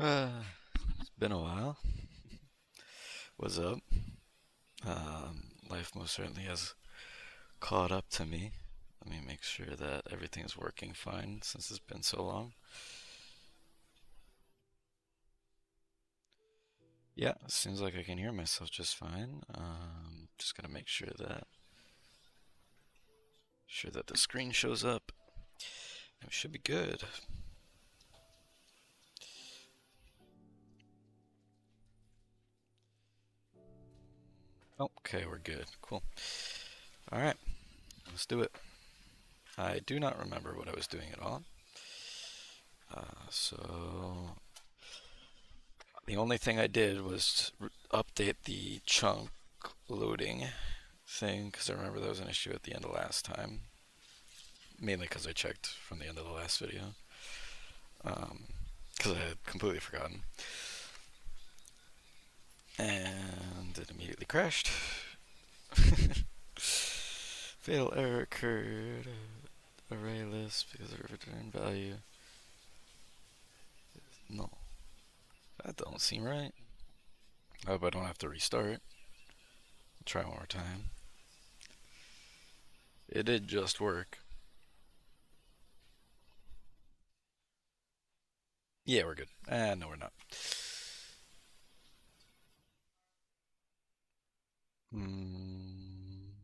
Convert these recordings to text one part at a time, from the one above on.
It's been a while. What's up? Life most certainly has caught up to me. Let me make sure that everything's working fine since it's been so long. Yeah, it seems like I can hear myself just fine. Just gotta make sure that the screen shows up. It should be good. Okay, we're good. Cool. All right, let's do it. I do not remember what I was doing at all. So the only thing I did was update the chunk loading thing because I remember there was an issue at the end of last time. Mainly because I checked from the end of the last video. Because I had completely forgotten. And it immediately crashed. Fatal error occurred. Array list because of return value. No, that don't seem right. I hope I don't have to restart. I'll try one more time. It did just work. Yeah, we're good. No, we're not. Mm,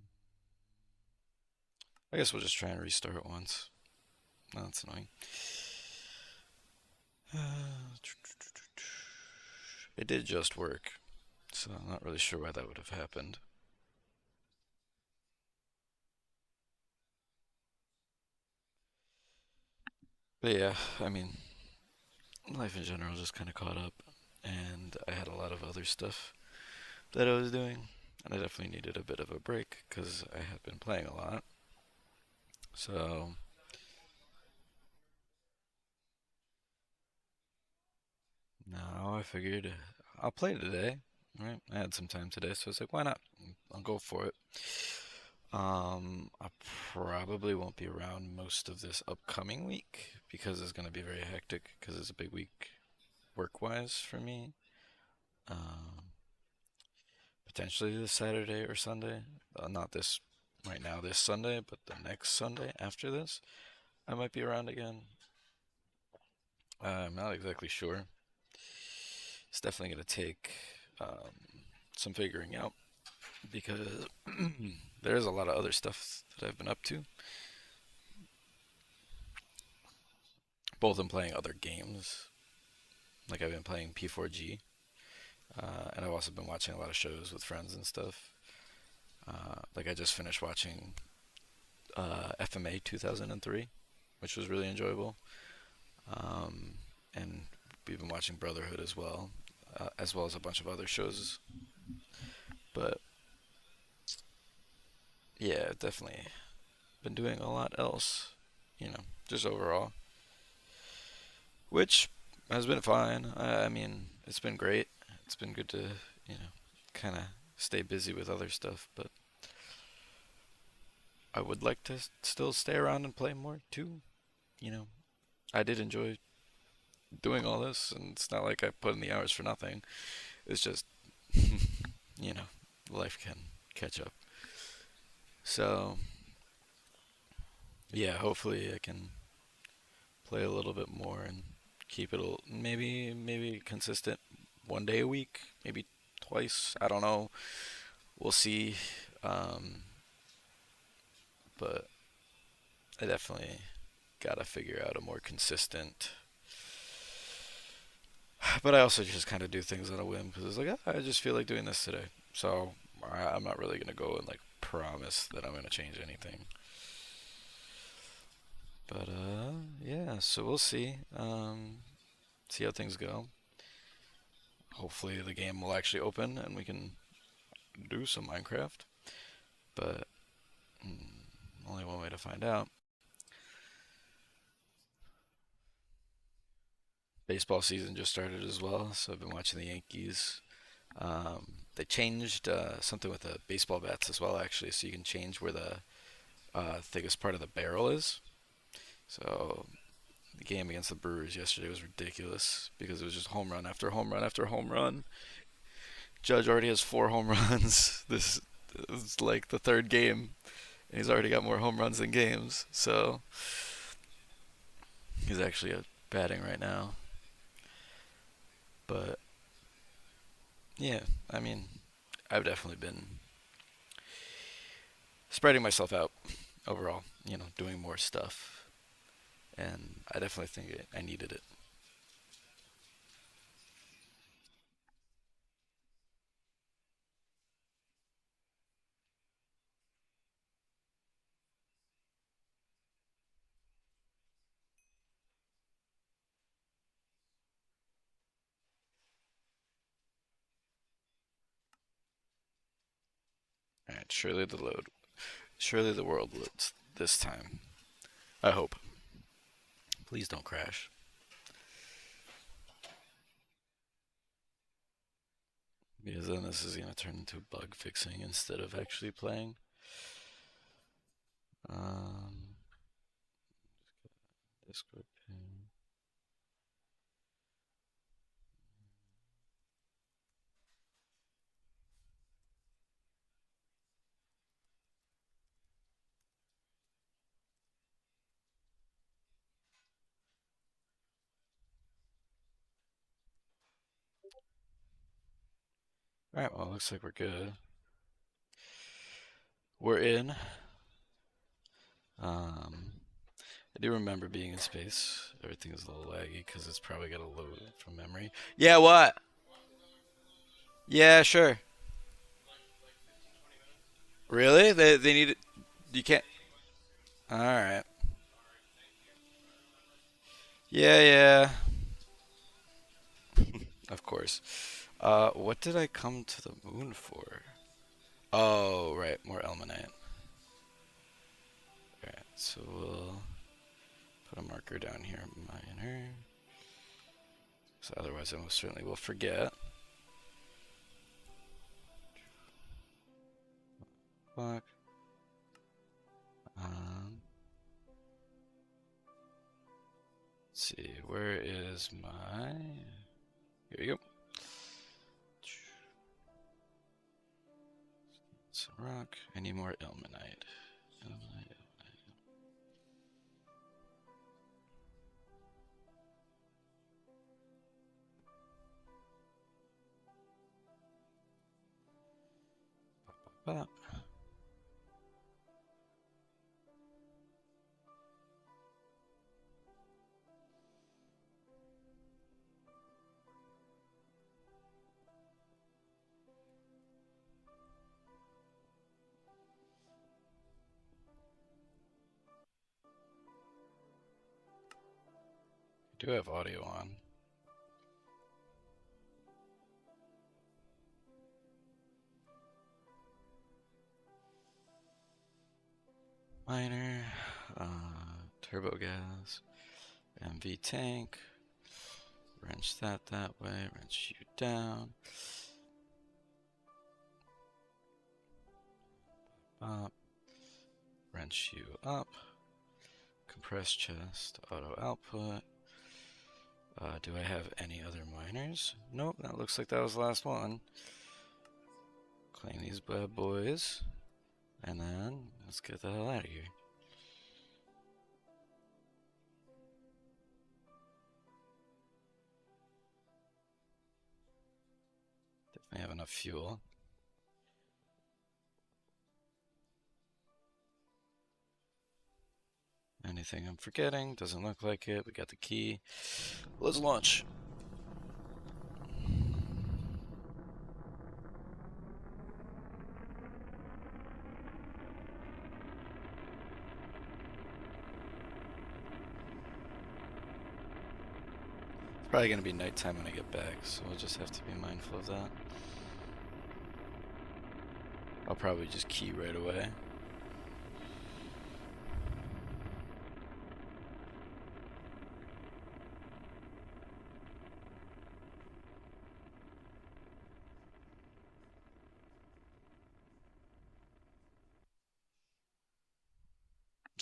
I guess we'll just try and restart it once. No, that's annoying. It did just work, so I'm not really sure why that would have happened. But yeah, I mean, life in general just kind of caught up, and I had a lot of other stuff that I was doing, and I definitely needed a bit of a break because I had been playing a lot. So now I figured I'll play today. Right? I had some time today, so I was like, why not? I'll go for it. I probably won't be around most of this upcoming week because it's going to be very hectic because it's a big week work-wise for me. Um, Potentially this Saturday or Sunday. Not this right now, this Sunday, but the next Sunday after this, I might be around again. I'm not exactly sure. It's definitely going to take some figuring out because there's a lot of other stuff that I've been up to, both in playing other games. Like I've been playing P4G, and I've also been watching a lot of shows with friends and stuff. Like I just finished watching FMA 2003, which was really enjoyable. Um, and we've been watching Brotherhood as well as a bunch of other shows. But yeah, definitely been doing a lot else, just overall, which has been fine. I mean, it's been great. It's been good to, you know, kind of stay busy with other stuff, but I would like to still stay around and play more too. You know, I did enjoy doing all this, and it's not like I put in the hours for nothing. It's just, life can catch up. So, yeah, hopefully I can play a little bit more and keep it maybe consistent 1 day a week, maybe twice. I don't know. We'll see. Um, but I definitely gotta figure out a more consistent. But I also just kind of do things on a whim because it's like I just feel like doing this today. So I'm not really gonna go and like promise that I'm gonna change anything. But yeah. So we'll see. See how things go. Hopefully the game will actually open and we can do some Minecraft. But only one way to find out. Baseball season just started as well, so I've been watching the Yankees. They changed something with the baseball bats as well, actually, so you can change where the thickest part of the barrel is. So The game against the Brewers yesterday was ridiculous because it was just home run after home run after home run. Judge already has 4 home runs. This is like the third game, and he's already got more home runs than games. So he's actually batting right now. But yeah, I mean, I've definitely been spreading myself out overall. Doing more stuff, and I definitely think I needed it. All right, surely the world loads this time. I hope. Please don't crash. Because then this is going to turn into bug fixing instead of actually playing. Um, Discord pin. All right, well, looks like we're good. We're in. I do remember being in space. Everything is a little laggy because it's probably got to load from memory. Yeah, what? Yeah, sure. Really? They need it. You can't. All right. Yeah, yeah. Of course. What did I come to the moon for? Oh, right, more Elmanite. Alright, so we'll put a marker down here, minor. So otherwise I most certainly will forget. Fuck. Um, let's see, where is my... Here we go. It's a rock. I need more Ilmenite. Ilmenite. Bop, bop. I do have audio on. Miner, turbo gas, MV tank. Wrench that way. Wrench you down. Bop. Wrench you up. Compress chest. Auto output. Do I have any other miners? Nope, that looks like that was the last one. Claim these bad boys. And then, let's get the hell out of here. Definitely have enough fuel. Anything I'm forgetting? Doesn't look like it. We got the key. Let's launch. It's probably going to be nighttime when I get back, so we'll just have to be mindful of that. I'll probably just key right away.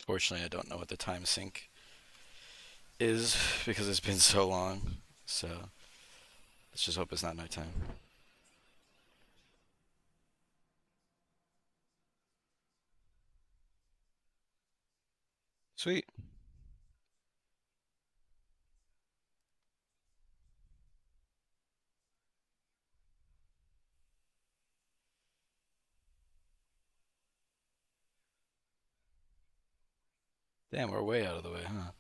Unfortunately, I don't know what the time sync is because it's been so long. So let's just hope it's not nighttime. Sweet. Damn, we're way out of the way, huh?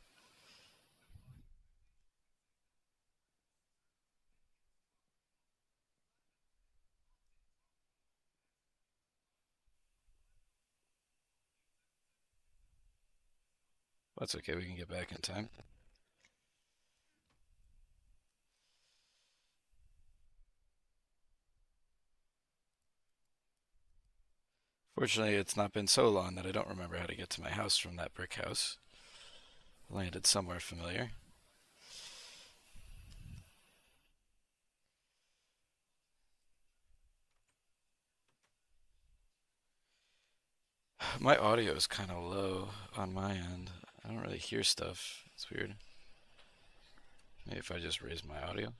That's okay. We can get back in time. Fortunately, it's not been so long that I don't remember how to get to my house from that brick house. Landed somewhere familiar. My audio is kind of low on my end. I don't really hear stuff. It's weird. Maybe if I just raise my audio.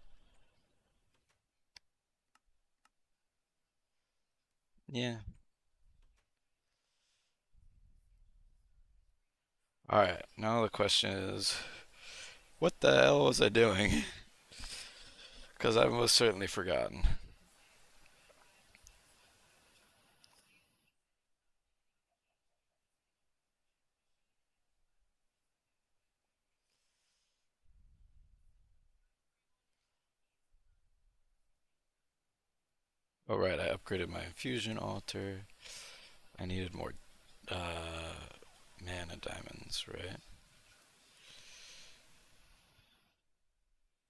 Yeah. Alright, now the question is what the hell was I doing? Because I've most certainly forgotten. Oh, right, I upgraded my infusion altar. I needed more mana diamonds, right?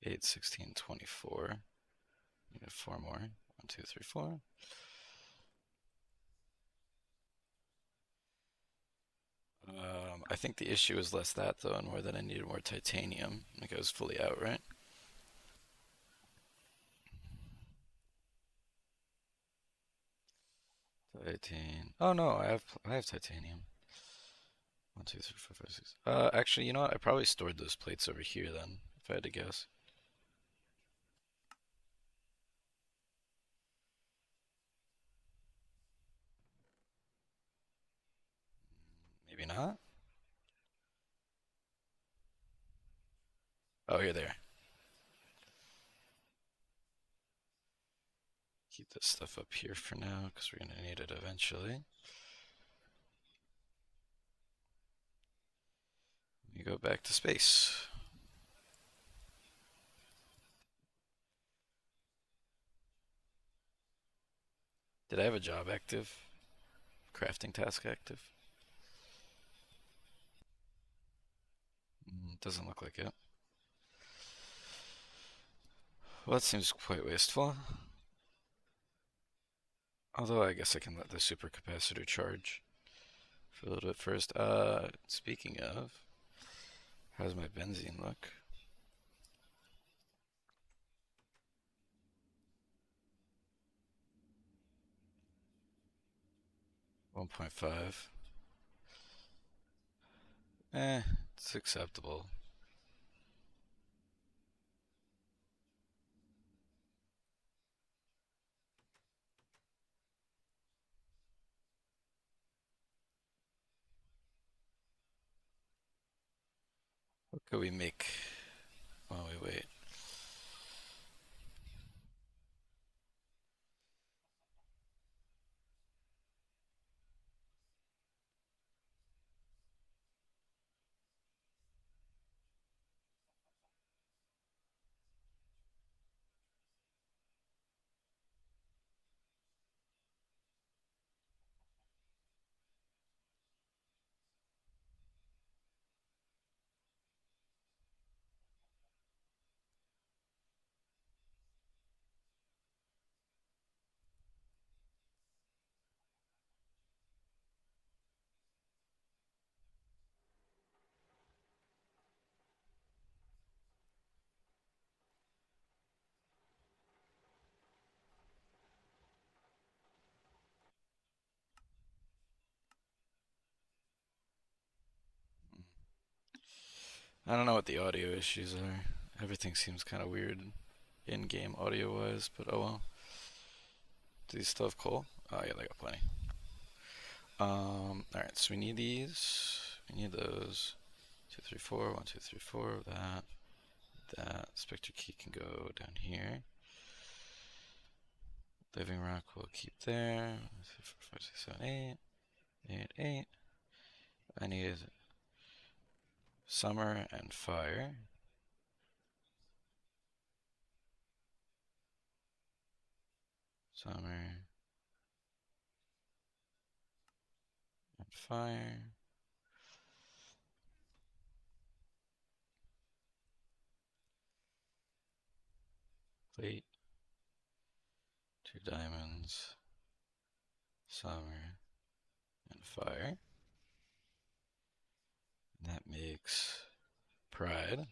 8, 16, 24. Needed 4 more. 1, 2, 3, 4. I think the issue was less that though, and more that I needed more titanium. Like I was fully out, right? Titan. Oh no, I have titanium. 1, 2, 3, 4, 5, 6. Actually, you know what? I probably stored those plates over here then, if I had to guess. Maybe not. Oh, here they are. Keep this stuff up here for now because we're gonna need it eventually. We go back to space. Did I have a job active? Crafting task active? Doesn't look like it. Well, that seems quite wasteful. Although I guess I can let the supercapacitor charge for a little bit first. Speaking of, how's my benzene look? 1.5. It's acceptable. What could we make while we wait? I don't know what the audio issues are. Everything seems kind of weird in-game audio-wise, but oh well. Do these still have coal? Oh yeah, they got plenty. All right, so we need these. We need those. 2, 3, 4. 1, 2, 3, 4. That. That. Spectre key can go down here. Living rock we'll keep there. 1, 2, 3, 4, 5, 6, 7, 8. 8, 8. I need summer and fire. Summer and fire. Plate. 2 diamonds. Summer and fire. That makes pride.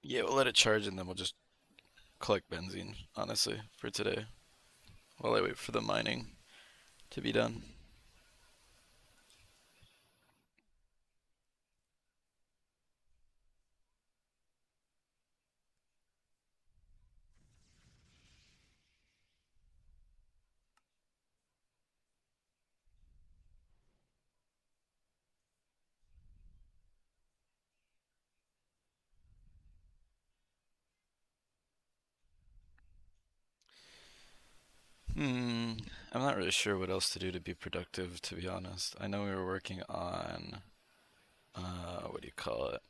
Yeah, we'll let it charge and then we'll just collect benzene, honestly, for today. While I wait for the mining to be done. Hmm, I'm not really sure what else to do to be productive, to be honest. I know we were working on, what do you call it?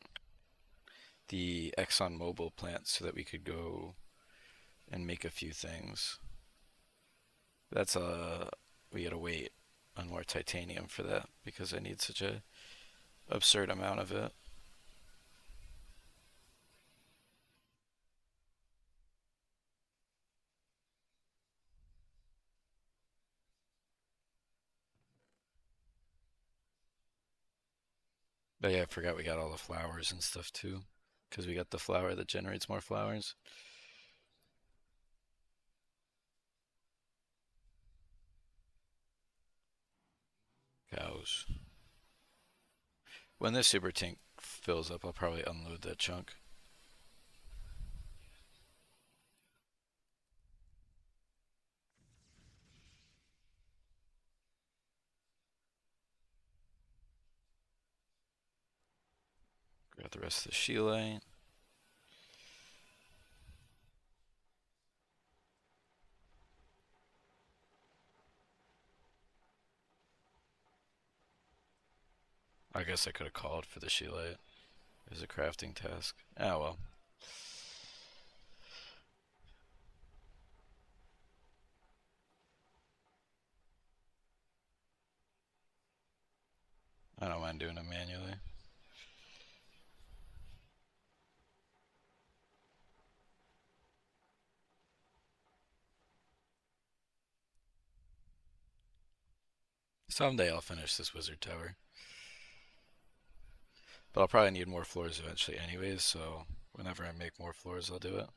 The Exxon Mobil plant so that we could go and make a few things. That's we gotta wait on more titanium for that because I need such a absurd amount of it. But yeah, I forgot we got all the flowers and stuff too, because we got the flower that generates more flowers. Cows. When this super tank fills up, I'll probably unload that chunk. Got the rest of the Sheelite. I guess I could have called for the Sheelite. It was a crafting task. Ah, well. I don't mind doing it manually. Someday I'll finish this wizard tower. But I'll probably need more floors eventually anyways, so whenever I make more floors, I'll do it.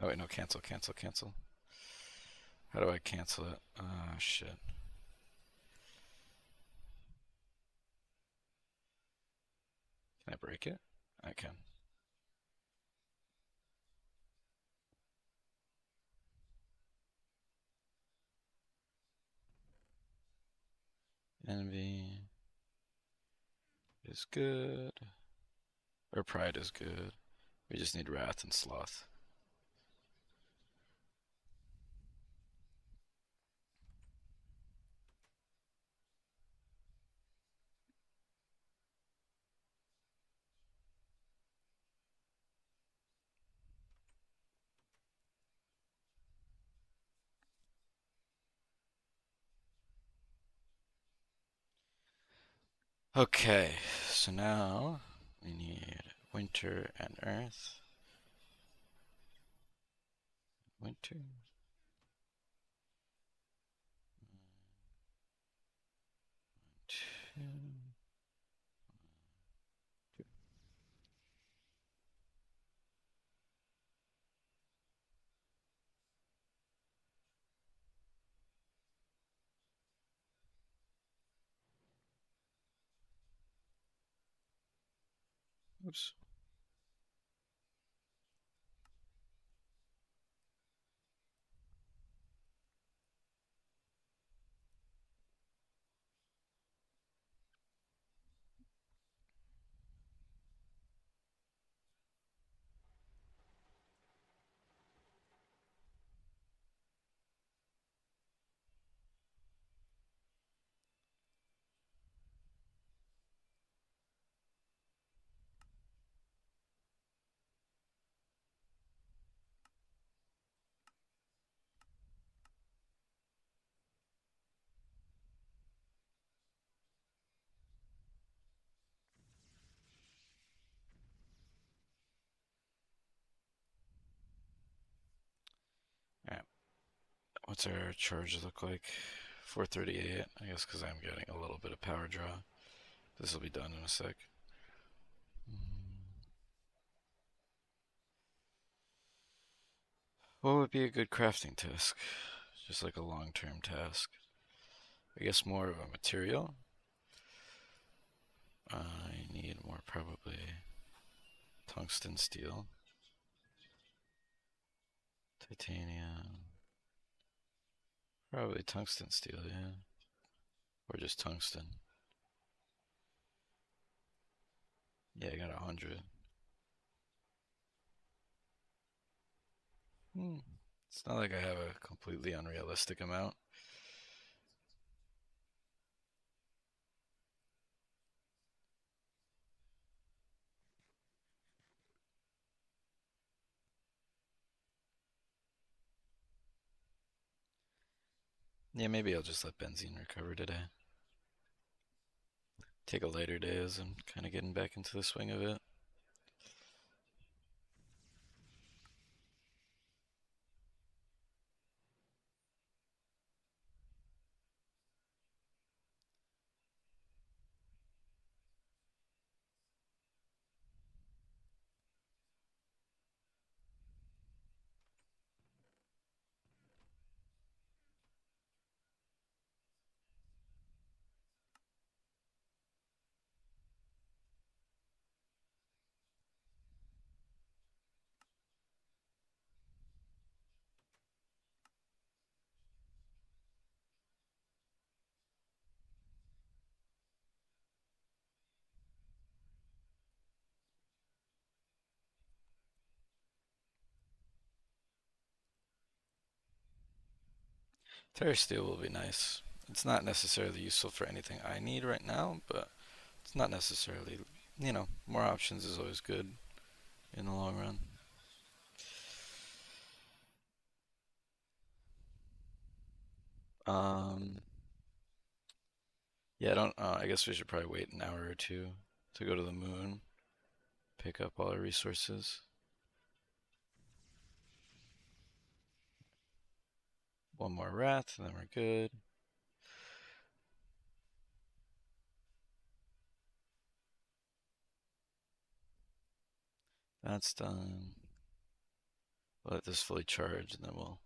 Oh wait, no, cancel, cancel, cancel. How do I cancel it? Ah, shit. Can I break it? I can. Envy is good. Or pride is good. We just need wrath and sloth. Okay, so now we need winter and earth. Winter. Two. Oops. Alright, what's our charge look like? 438, I guess because I'm getting a little bit of power draw. This will be done in a sec. What would be a good crafting task? Just like a long-term task. I guess more of a material. I need more probably tungsten steel, titanium, probably tungsten steel, yeah, or just tungsten. Yeah, I got 100. Hmm. It's not like I have a completely unrealistic amount. Yeah, maybe I'll just let benzene recover today. Take a lighter day as I'm kind of getting back into the swing of it. Terra Steel will be nice. It's not necessarily useful for anything I need right now, but it's not necessarily, more options is always good in the long run. Um, yeah, I don't. I guess we should probably wait an hour or two to go to the moon, pick up all our resources. One more wrath, and then we're good. That's done. Let this fully charge, and then we'll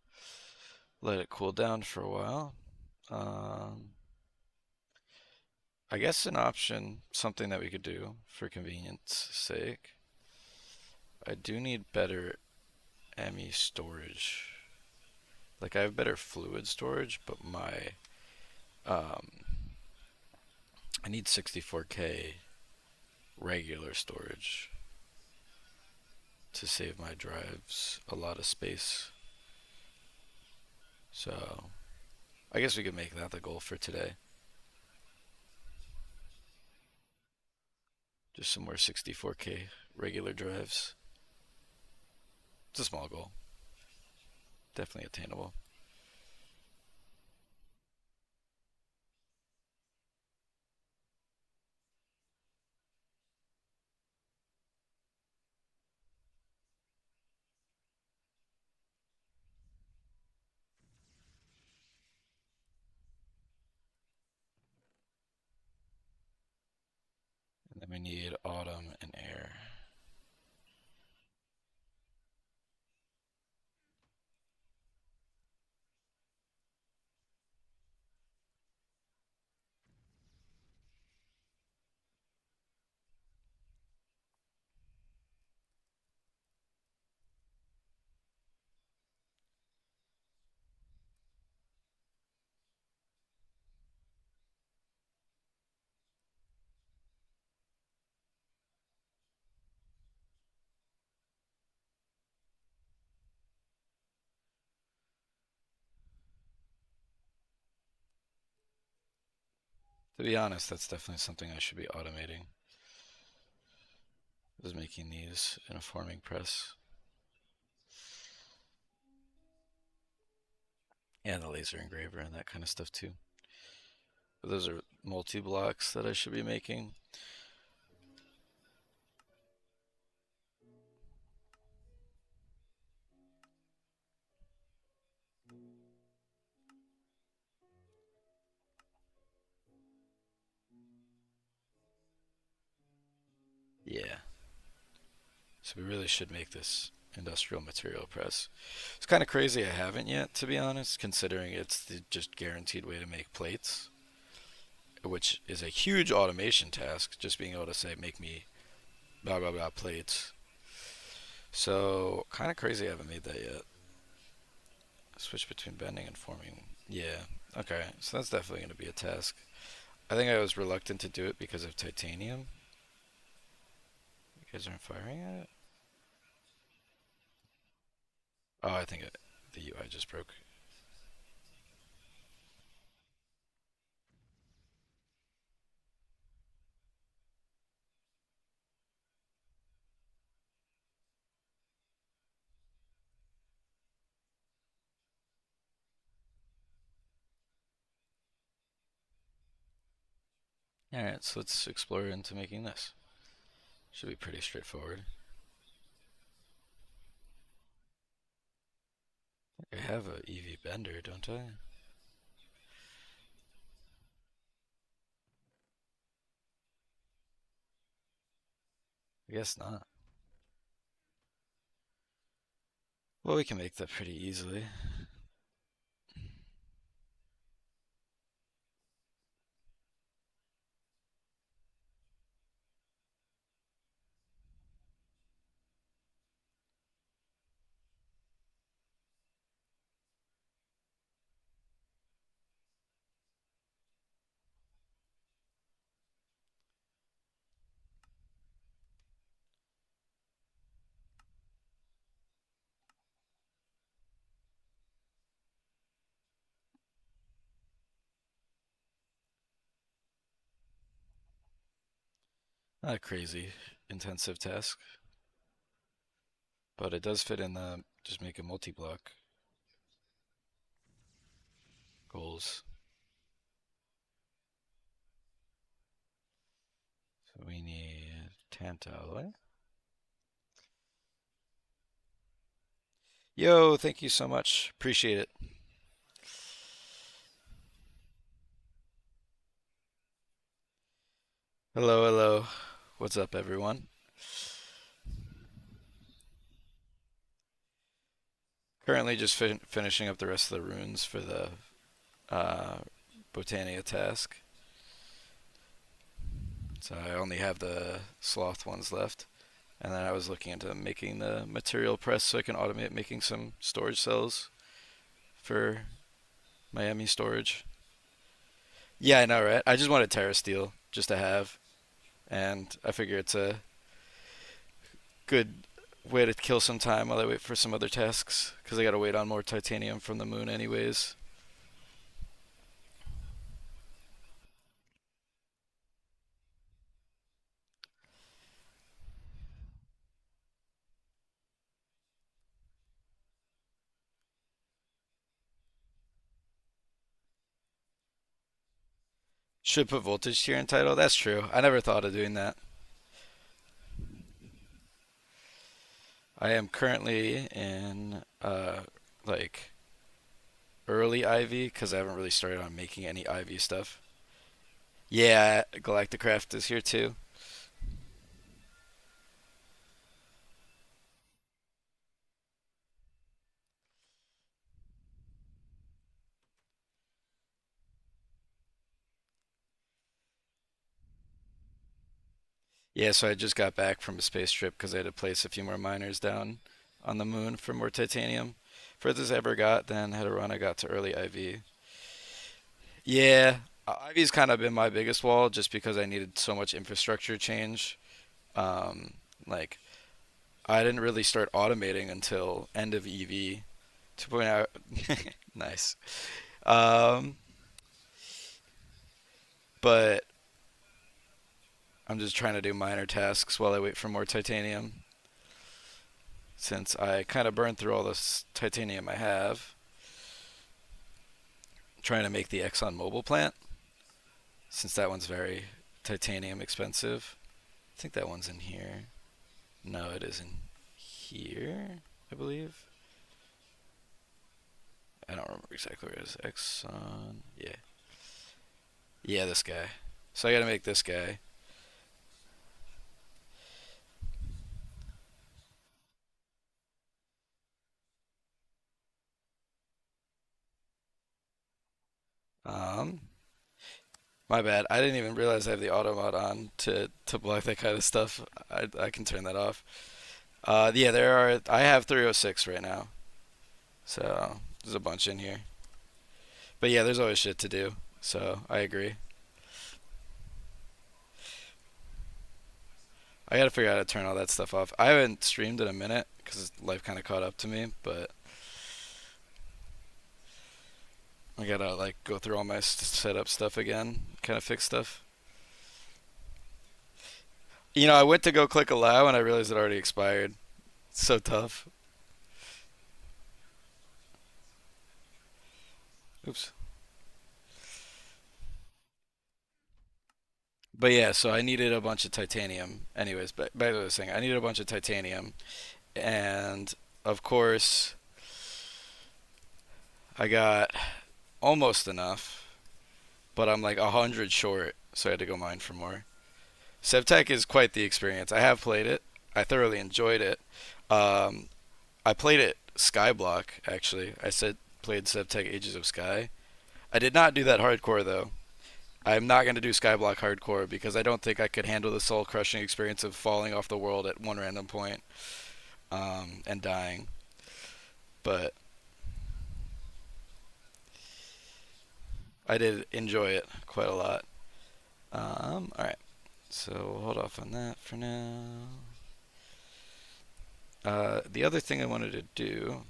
let it cool down for a while. Um, I guess an option, something that we could do for convenience sake. I do need better ME storage. Like I have better fluid storage, but my um, I need 64K regular storage to save my drives a lot of space. So I guess we could make that the goal for today. Just some more 64K regular drives. It's a small goal, definitely attainable. And then we need autumn and air. To be honest, that's definitely something I should be automating. Is making these in a forming press. And the laser engraver and that kind of stuff too. But those are multi-blocks that I should be making. Yeah. So we really should make this industrial material press. It's kind of crazy I haven't yet, to be honest, considering it's the just guaranteed way to make plates, which is a huge automation task, just being able to say, make me blah, blah, blah plates. So kind of crazy I haven't made that yet. Switch between bending and forming. Yeah. Okay. So that's definitely going to be a task. I think I was reluctant to do it because of titanium. You guys aren't firing at it? Oh, I think the UI just broke. Alright, so let's explore into making this. Should be pretty straightforward. I have a EV bender, don't I? I guess not. Well, we can make that pretty easily. Not a crazy intensive task, but it does fit in the just make a multi-block goals. So we need Tantalloy. Yo, thank you so much. Appreciate it. Hello, hello. What's up, everyone? Currently just finishing up the rest of the runes for the uh, Botania task. So I only have the sloth ones left. And then I was looking into making the material press so I can automate making some storage cells for Miami storage. Yeah, I know, right? I just wanted Terra Steel just to have, and I figure it's a good way to kill some time while I wait for some other tasks because I gotta wait on more titanium from the moon anyways. Should put voltage tier in title. That's true. I never thought of doing that. I am currently in like early Ivy because I haven't really started on making any Ivy stuff. Yeah, Galacticraft is here too. Yeah, so I just got back from a space trip because I had to place a few more miners down on the moon for more titanium. Furthest I ever got, then had a run I got to early IV. Yeah, IV's kind of been my biggest wall just because I needed so much infrastructure change. Um, like I didn't really start automating until end of EV. To point out, nice. Um, but I'm just trying to do minor tasks while I wait for more titanium. Since I kind of burned through all this titanium I have, trying to make the Exxon Mobil plant, since that one's very titanium expensive. I think that one's in here. No, it isn't here, I believe. I don't remember exactly where it is. Exxon. Yeah. Yeah, this guy. So I gotta make this guy. Um, my bad. I didn't even realize I have the auto mod on to block that kind of stuff. I can turn that off. Yeah, there are. I have 306 right now, so there's a bunch in here. But yeah, there's always shit to do. So I agree. I gotta figure out how to turn all that stuff off. I haven't streamed in a minute because life kind of caught up to me, but I gotta like go through all my setup stuff again, kind of fix stuff. I went to go click allow and I realized it already expired. It's so tough. Oops. But yeah, so I needed a bunch of titanium. Anyways, back to this thing. I needed a bunch of titanium, and of course, I got almost enough, but I'm like 100 short, so I had to go mine for more. Sevtech is quite the experience. I have played it. I thoroughly enjoyed it. Um, I played it Skyblock actually. I said played Sevtech Ages of Sky. I did not do that hardcore though. I'm not going to do Skyblock hardcore because I don't think I could handle the soul crushing experience of falling off the world at one random point and dying. But I did enjoy it quite a lot. All right, so we'll hold off on that for now. The other thing I wanted to do,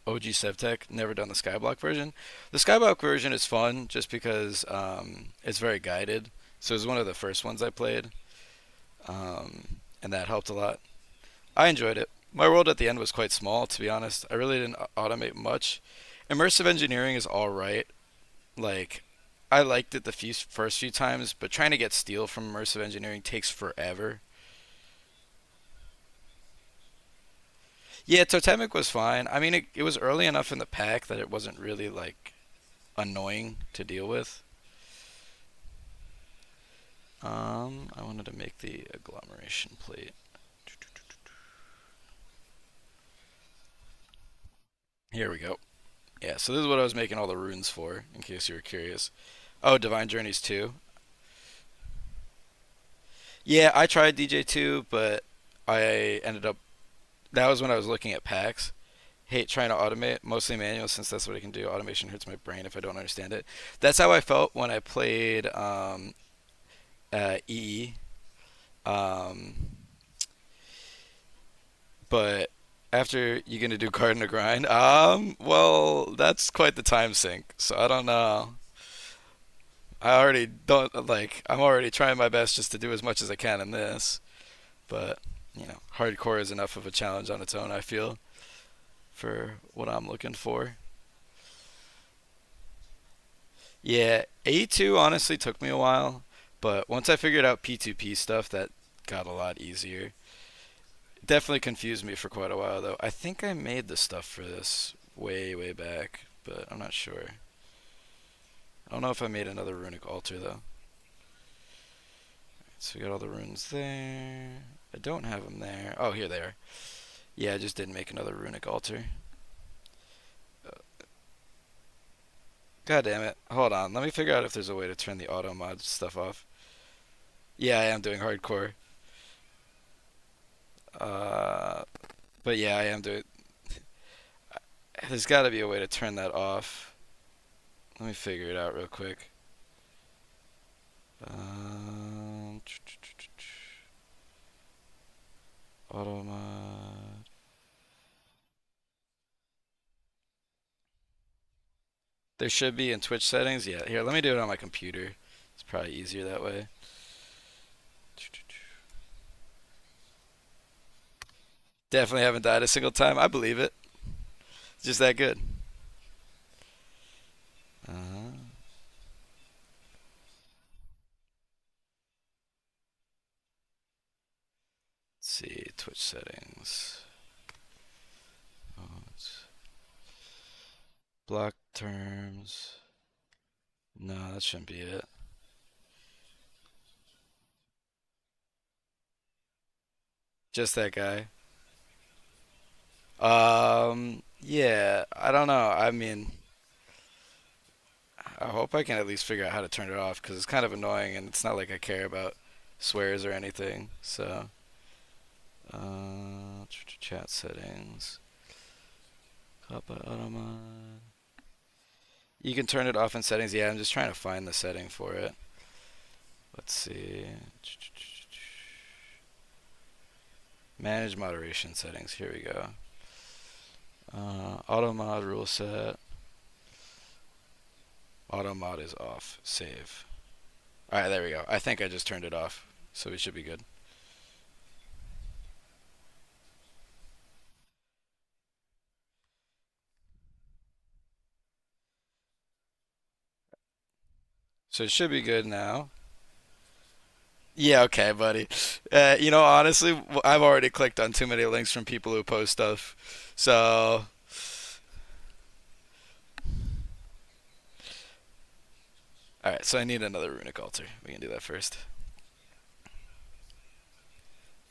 OG Sevtech, never done the Skyblock version. The Skyblock version is fun just because it's very guided. So it was one of the first ones I played. and that helped a lot. I enjoyed it. My world at the end was quite small, to be honest. I really didn't automate much. Immersive engineering is all right. Like, I liked it the first few times, but trying to get steel from immersive engineering takes forever. Yeah, Totemic was fine. I mean, it was early enough in the pack that it wasn't really like annoying to deal with. I wanted to make the agglomeration plate. Here we go. Yeah, so this is what I was making all the runes for, in case you were curious. Oh, Divine Journeys 2. Yeah, I tried DJ2, but I ended up. That was when I was looking at packs. Hate trying to automate, mostly manual, since that's what I can do. Automation hurts my brain if I don't understand it. That's how I felt when I played EE. Um, but after you're gonna do Garden of Grind, well, that's quite the time sink. So I don't know. I already don't like. I'm already trying my best just to do as much as I can in this, but hardcore is enough of a challenge on its own. I feel for what I'm looking for. Yeah, A2 honestly took me a while, but once I figured out P2P stuff, that got a lot easier. Definitely confused me for quite a while though. I think I made the stuff for this way, way back, but I'm not sure. I don't know if I made another runic altar though. So we got all the runes there. I don't have them there. Oh, here they are. Yeah, I just didn't make another runic altar. God damn it. Hold on. Let me figure out if there's a way to turn the auto mod stuff off. Yeah, I am doing hardcore. Uh, but yeah, I am doing. There's got to be a way to turn that off. Let me figure it out real quick. Um, Auto mod. There should be in Twitch settings. Yeah, here, let me do it on my computer. It's probably easier that way. Definitely haven't died a single time. I believe it. It's just that good. Let's see, Twitch settings. Oh, it's block terms. No, that shouldn't be it. Just that guy. Yeah, I don't know. I mean, I hope I can at least figure out how to turn it off because it's kind of annoying and it's not like I care about swears or anything. So, chat settings. Caught by automat. You can turn it off in settings. Yeah, I'm just trying to find the setting for it. Let's see. Manage moderation settings. Here we go. Auto mod rule set. Auto mod is off. Save. All right, there we go. I think I just turned it off, so we should be good. So it should be good now. Yeah, okay, buddy. Honestly, I've already clicked on too many links from people who post stuff. So, all right, so I need another runic altar. We can do that first.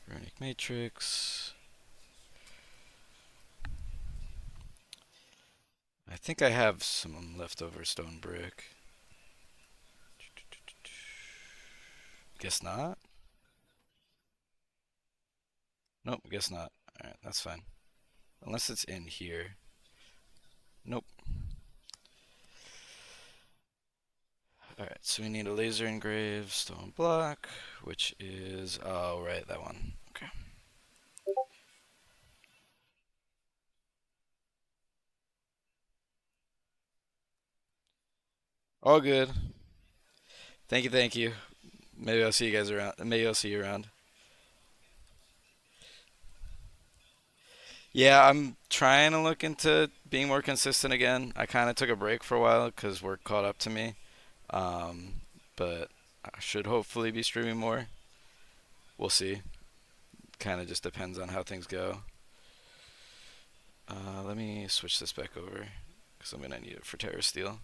Runic matrix. I think I have some leftover stone brick. Guess not. Nope, guess not. All right, that's fine. Unless it's in here. Nope. All right, so we need a laser engraved stone block, which is oh right, that one. Okay. All good. Thank you, thank you. Maybe I'll see you guys around. Maybe I'll see you around. Yeah, I'm trying to look into being more consistent again. I kind of took a break for a while because work caught up to me. Um, but I should hopefully be streaming more. We'll see. Kind of just depends on how things go. Let me switch this back over because I'm gonna need it for Terror Steel.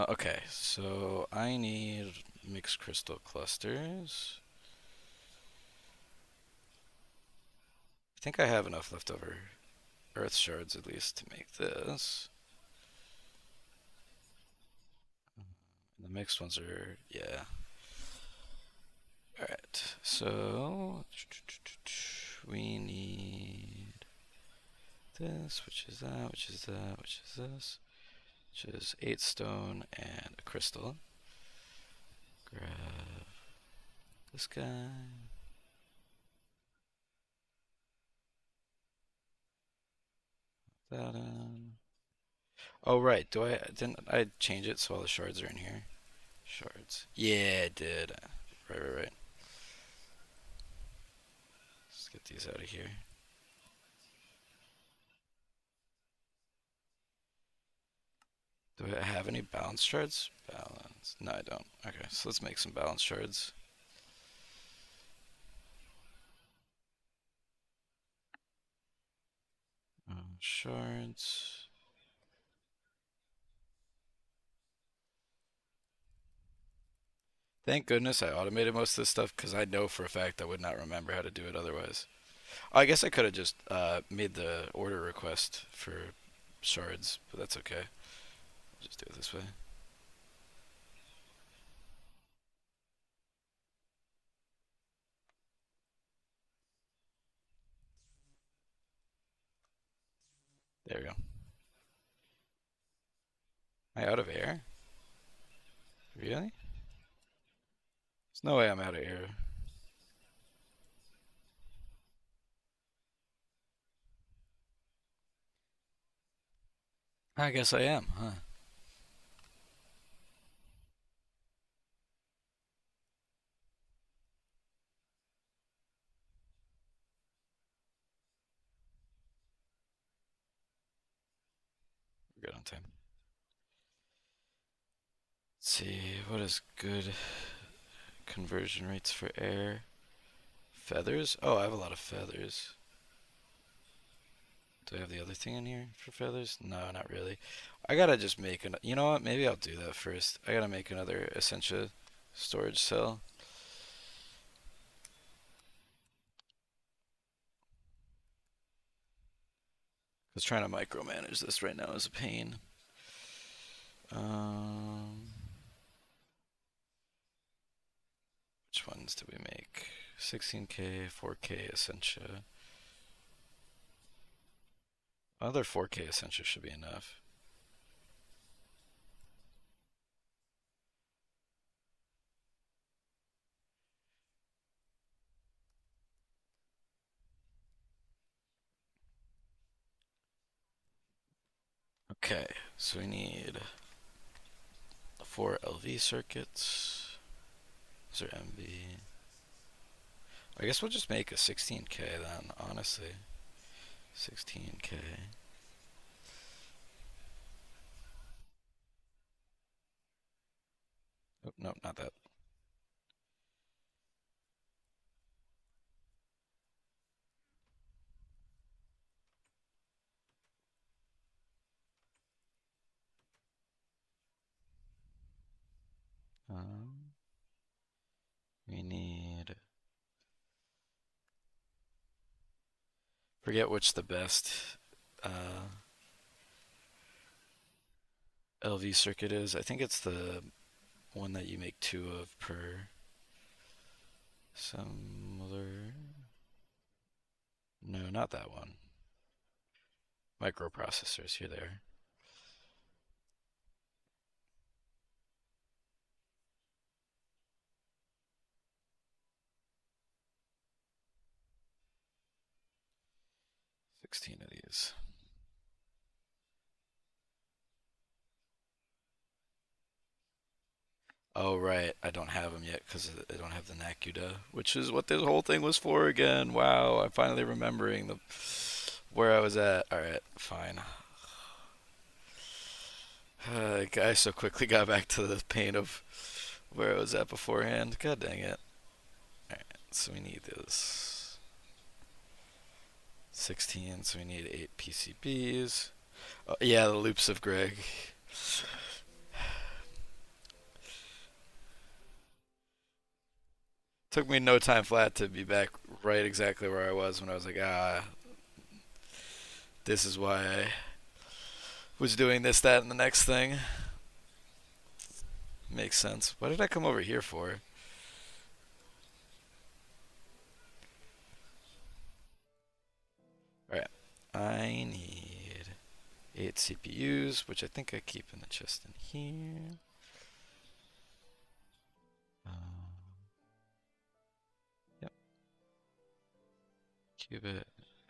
Okay, so I need mixed crystal clusters. I think I have enough leftover earth shards at least to make this. The mixed ones are, yeah. Alright, so we need this, which is that, which is that, which is this, which is 8 stone and a crystal. Grab this guy. That in. Oh right, didn't I change it so all the shards are in here? Shards. Yeah, I did. Right, right, right. Let's get these out of here. Do I have any balance shards? Balance. No, I don't. Okay, so let's make some balance shards. Shards. Thank goodness I automated most of this stuff because I know for a fact I would not remember how to do it otherwise. I guess I could have just made the order request for shards, but that's okay. Just do it this way. There we go. Am I out of air? Really? There's no way I'm out of air. I guess I am, huh? We're good on time. Let's see, what is good conversion rates for air? Feathers? Oh, I have a lot of feathers. Do I have the other thing in here for feathers? No, not really. I gotta just make an. You know what? Maybe I'll do that first. I gotta make another Essentia storage cell. Because trying to micromanage this right now is a pain. Um, which ones do we make? 16K, 4K Essentia. Other 4K Essentia should be enough. Okay, so we need 4 LV circuits. Is there MV? I guess we'll just make a 16K then, honestly. 16K. Oh, no, not that. Um, we need. Forget which the best LV circuit is. I think it's the one that you make 2 of per similar. No, not that one. Microprocessors. Here they are. 16 of these. Oh right, I don't have them yet because I don't have the Nakuda, which is what this whole thing was for again. Wow, I'm finally remembering the where I was at. All right, fine. I so quickly got back to the pain of where I was at beforehand. God dang it. All right, so we need this 16, so we need 8 PCBs. Oh, yeah, the loops of Greg. Took me no time flat to be back right exactly where I was when I was like, this is why I was doing this, that, and the next thing. Makes sense. What did I come over here for? Alright. I need 8 CPUs, which I think I keep in the chest in here. Yep. Qubit.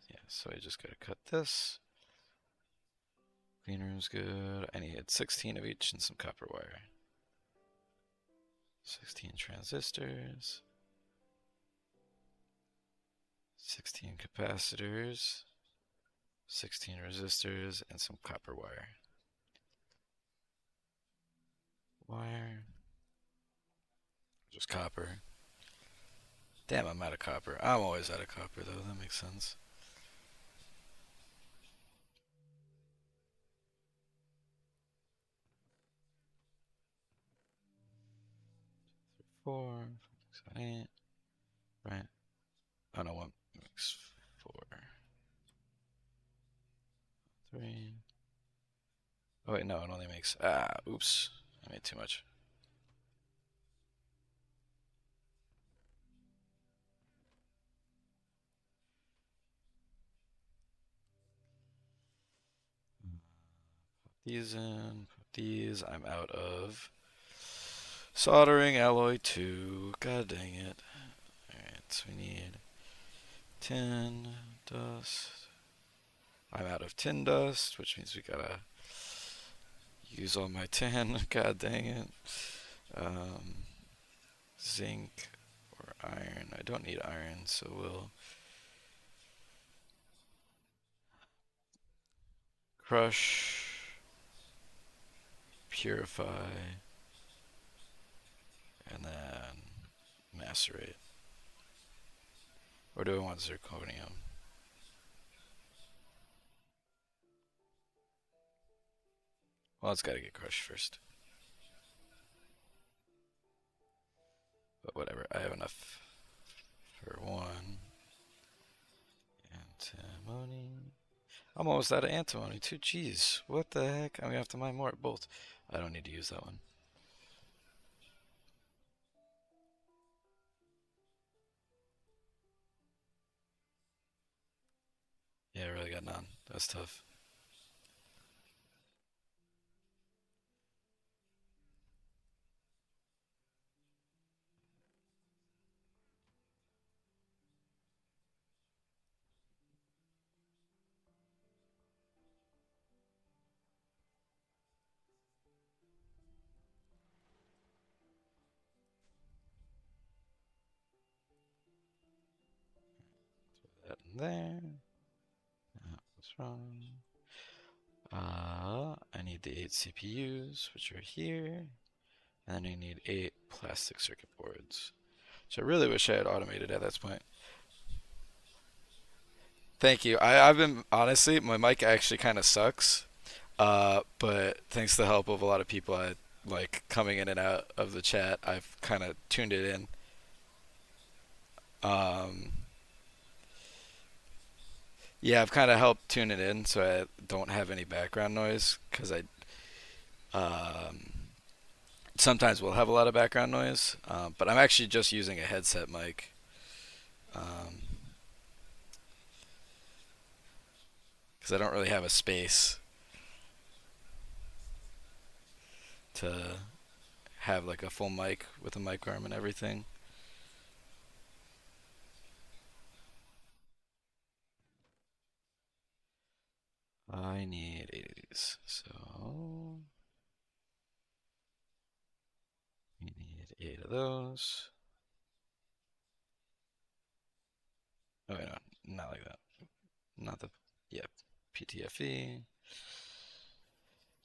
Yeah, so I just gotta cut this. Clean room's good. I need 16 of each and some copper wire. 16 transistors. 16 capacitors. 16 resistors and some copper wire. Wire. Just copper. Damn, I'm out of copper. I'm always out of copper though, that makes sense. 4, 5, 6, 7, 8. Right. Oh no, 1 makes 4. 3. Oh wait, no, it only makes oops. I made too much. Put these in, put these. I'm out of soldering alloy 2. God dang it. Alright, so we need tin, dust. I'm out of tin dust, which means we gotta use all my tin. God dang it. Um, zinc or iron. I don't need iron, so we'll crush, purify, and then macerate. Or do I want zirconium? Well, it's gotta get crushed first. But whatever, I have enough for one. Antimony. I'm almost out of antimony too. Jeez, what the heck? I'm gonna have to mine more both. I don't need to use that one. Yeah, I really got none. That's tough. That in there. What's wrong? I need the 8 CPUs, which are here. And then I need 8 plastic circuit boards. So I really wish I had automated at this point. Thank you. I've been, honestly, my mic actually kind of sucks. But thanks to the help of a lot of people, I like coming in and out of the chat, I've kind of tuned it in. Um, yeah, I've kind of helped tune it in so I don't have any background noise because I um, sometimes will have a lot of background noise. But I'm actually just using a headset mic. Um, because I don't really have a space to have like a full mic with a mic arm and everything. I need 80s, so we those. Oh, wait, no, not like that. Not the, yeah, PTFE.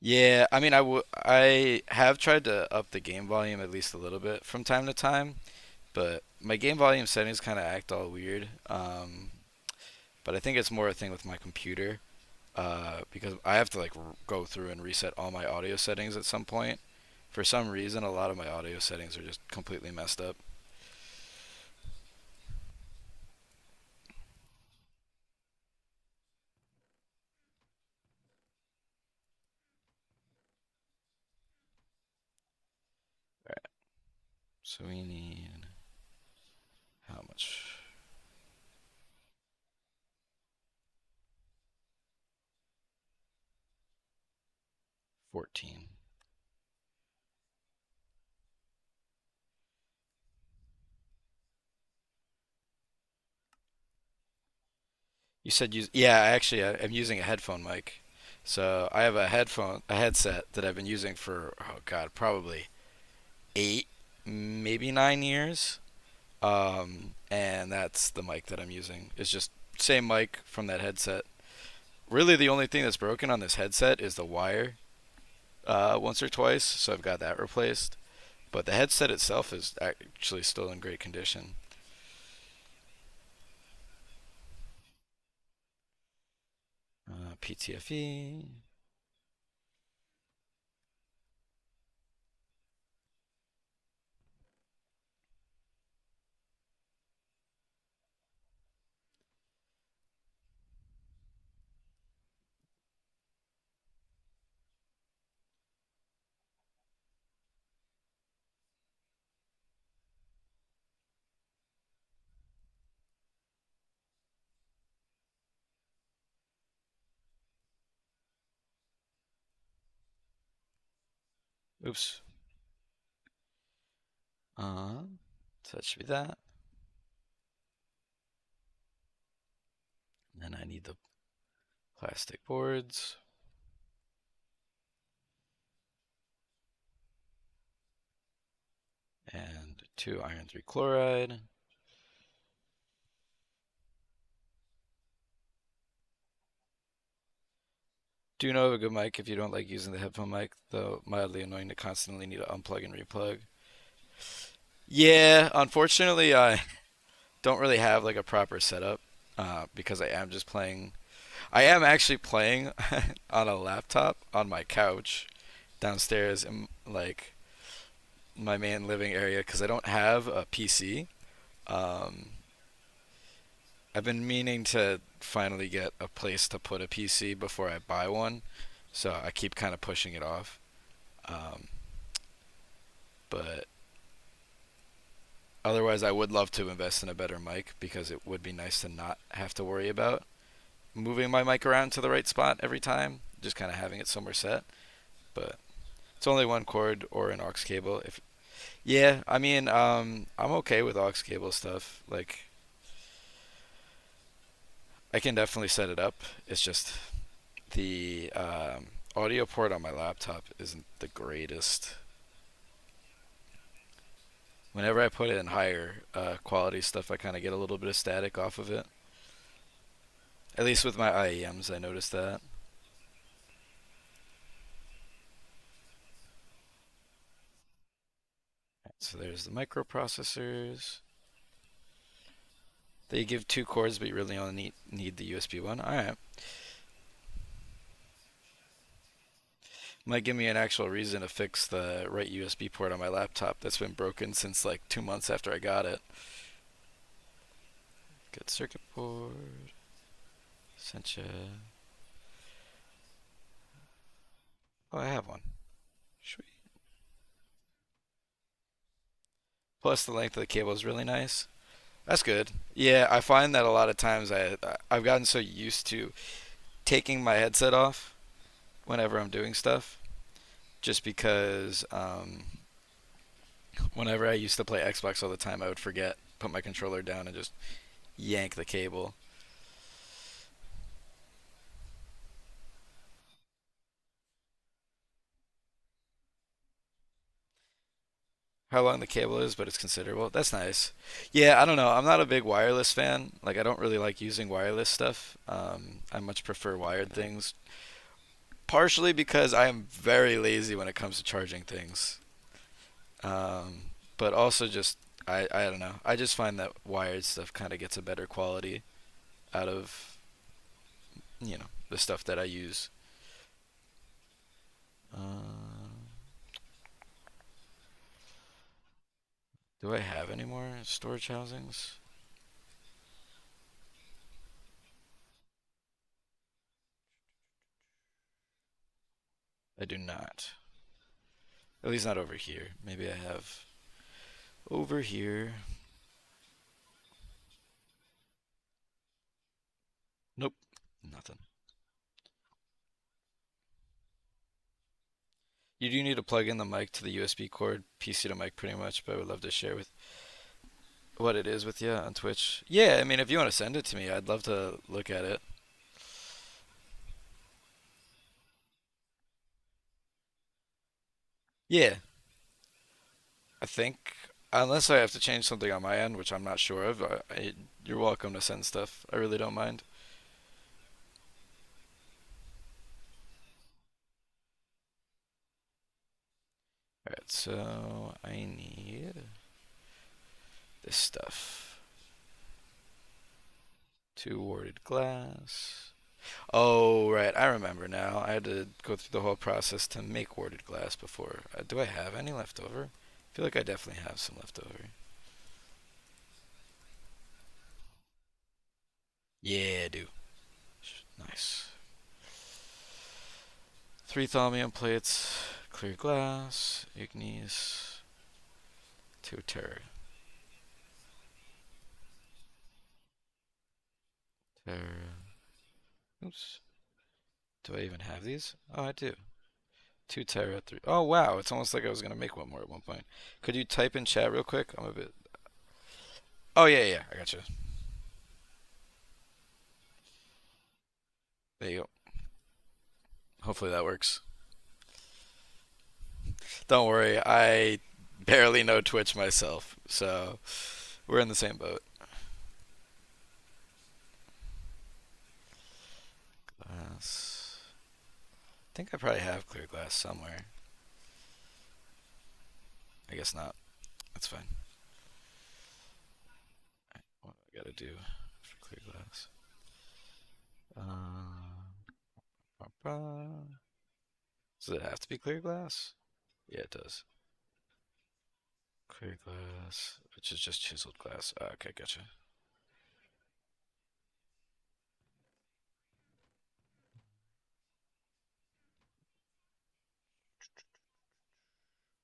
Yeah, I mean, I have tried to up the game volume at least a little bit from time to time, but my game volume settings kind of act all weird. But I think it's more a thing with my computer, because I have to like go through and reset all my audio settings at some point. For some reason, a lot of my audio settings are just completely messed up. All right, so we need how much? 14. You said use, yeah, actually I'm using a headphone mic. So I have a headset that I've been using for, oh God, probably 8, maybe 9 years. And that's the mic that I'm using. It's just same mic from that headset. Really, the only thing that's broken on this headset is the wire, once or twice, so I've got that replaced. But the headset itself is actually still in great condition. PTFE. Oops. Uh, so that should be that. And then I need the plastic boards and 2 iron 3 chloride. Do you know of a good mic if you don't like using the headphone mic, though mildly annoying to constantly need to unplug and replug? Yeah, unfortunately, I don't really have like a proper setup, because I am just playing. I am actually playing on a laptop on my couch downstairs in like my main living area because I don't have a PC. Um, I've been meaning to finally get a place to put a PC before I buy one, so I keep kind of pushing it off. Um, but otherwise, I would love to invest in a better mic because it would be nice to not have to worry about moving my mic around to the right spot every time, just kind of having it somewhere set. But it's only one cord or an aux cable. If yeah, I mean, I'm okay with aux cable stuff. Like, I can definitely set it up. It's just the audio port on my laptop isn't the greatest. Whenever I put it in higher quality stuff, I kind of get a little bit of static off of it. At least with my IEMs, I noticed that. So there's the microprocessors. They give 2 cores, but you really only need the USB one. All right, might give me an actual reason to fix the right USB port on my laptop that's been broken since like 2 months after I got it. Good circuit board. Sencha. Oh, I have one. Sweet. Plus, the length of the cable is really nice. That's good. Yeah, I find that a lot of times I've gotten so used to taking my headset off whenever I'm doing stuff, just because whenever I used to play Xbox all the time, I would forget, put my controller down, and just yank the cable. how long the cable is, but it's considerable. That's nice. Yeah, I don't know. I'm not a big wireless fan. Like, I don't really like using wireless stuff. I much prefer wired things. Partially because I am very lazy when it comes to charging things. But also just I don't know. I just find that wired stuff kind of gets a better quality out of the stuff that I use. Uh, do I have any more storage housings? I do not. At least not over here. Maybe I have over here. Nope, nothing. You do need to plug in the mic to the USB cord, PC to mic pretty much, but I would love to share with what it is with you on Twitch. Yeah, I mean, if you want to send it to me, I'd love to look at it. Yeah, I think, unless I have to change something on my end, which I'm not sure of, you're welcome to send stuff. I really don't mind. Alright, so I need this stuff. Two warded glass. Oh, right, I remember now. I had to go through the whole process to make warded glass before. Do I have any left over? I feel like I definitely have some left over. Yeah, I do. Nice. Three thaumium plates, clear glass, igneous, two terra. Terra. Oops. Do I even have these? Oh, I do. Two terra, three. Oh, wow. It's almost like I was going to make one more at one point. Could you type in chat real quick? I'm a bit. Oh, yeah, yeah. I got you. There you go. Hopefully that works. Don't worry. I barely know Twitch myself. So we're in the same boat. Glass. I think I probably have clear glass somewhere. I guess not. That's fine. What do I gotta do for clear glass? Does it have to be clear glass? Yeah, it does. Clear glass, which is just chiseled glass. Okay, gotcha.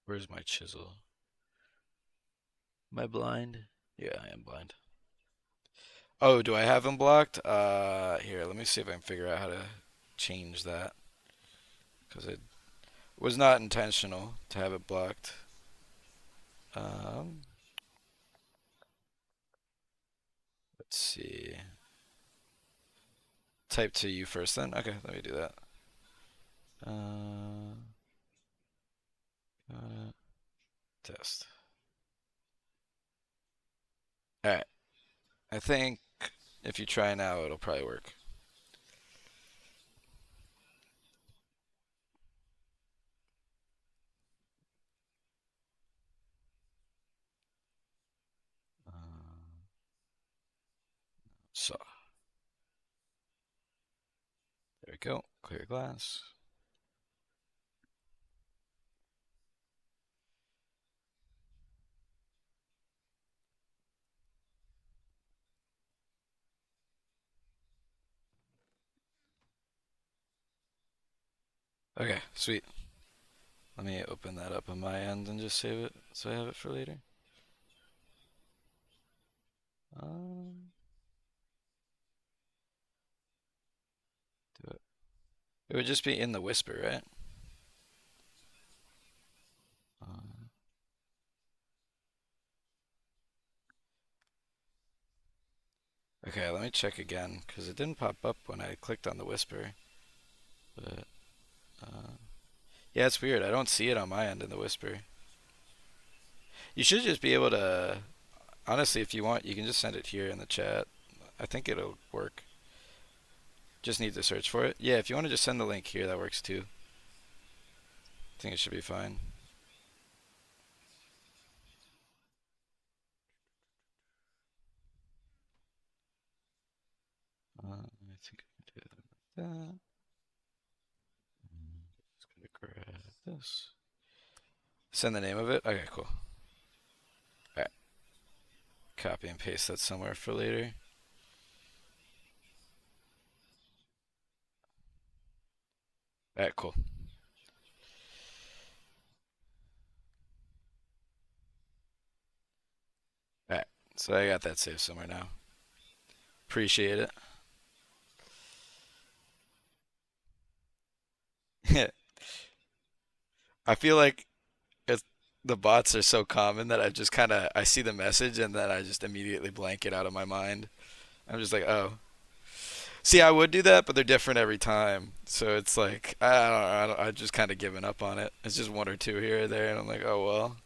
Where's my chisel? Am I blind? Yeah, I am blind. Oh, do I have them blocked? Here, let me see if I can figure out how to change that. Because it was not intentional to have it blocked. Um, let's see. Type to you first then? Okay, let me do that. Uh, test. Alright, I think if you try now, it'll probably work. Uh, so, there we go. Clear glass. Okay, sweet. Let me open that up on my end and just save it so I have it for later. Um, do it. It would just be in the whisper, right? Uh, okay, let me check again because it didn't pop up when I clicked on the whisper. But yeah, it's weird. I don't see it on my end in the whisper. You should just be able to. Honestly, if you want, you can just send it here in the chat. I think it'll work. Just need to search for it. Yeah, if you want to just send the link here, that works too. I think it should be fine. I think I can do that. Just gonna grab this. Send the name of it. Okay, cool. All right, copy and paste that somewhere for later. All right, cool. All right, so I got that saved somewhere now. Appreciate it. I feel like it's, the bots are so common that I just kind of I see the message and then I just immediately blank it out of my mind. I'm just like, oh. See, I would do that, but they're different every time. So it's like I just kind of given up on it. It's just one or two here or there, and I'm like, oh well.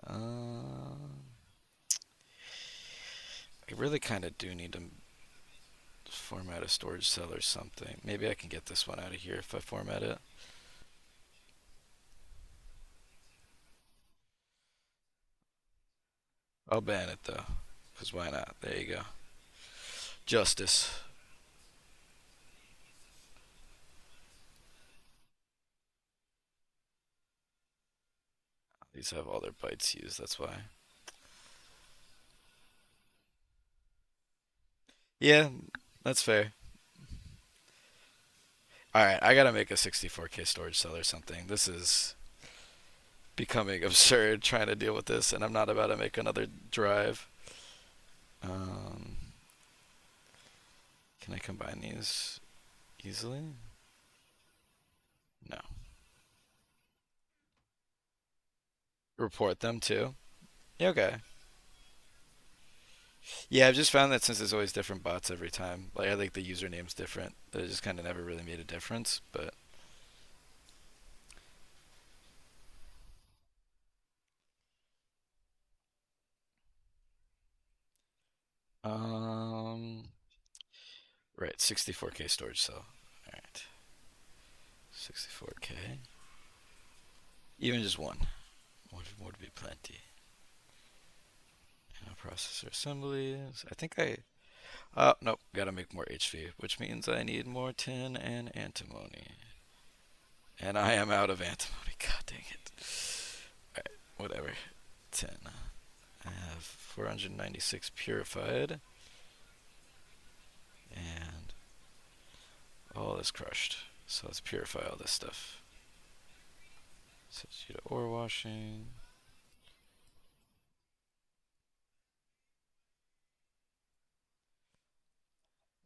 Uh, I really kind of do need to format a storage cell or something. Maybe I can get this one out of here if I format it. I'll ban it though, because why not? There you go. Justice. These have all their bytes used. That's why. Yeah, that's fair. All right, I gotta make a 64K storage cell or something. This is becoming absurd trying to deal with this, and I'm not about to make another drive. Um, can I combine these easily? No. Report them too? Yeah, okay. Yeah, I've just found that since there's always different bots every time, like I think the username's different, that it just kind of never really made a difference. But um, right, 64K storage cell. All right, 64K. Even just one would be plenty. Processor assemblies. I think I. Nope. Gotta make more HV, which means I need more tin and antimony. And I am out of antimony. God dang it. Alright, whatever. Tin. I have 496 purified. And all this crushed. So let's purify all this stuff. Set you to ore washing.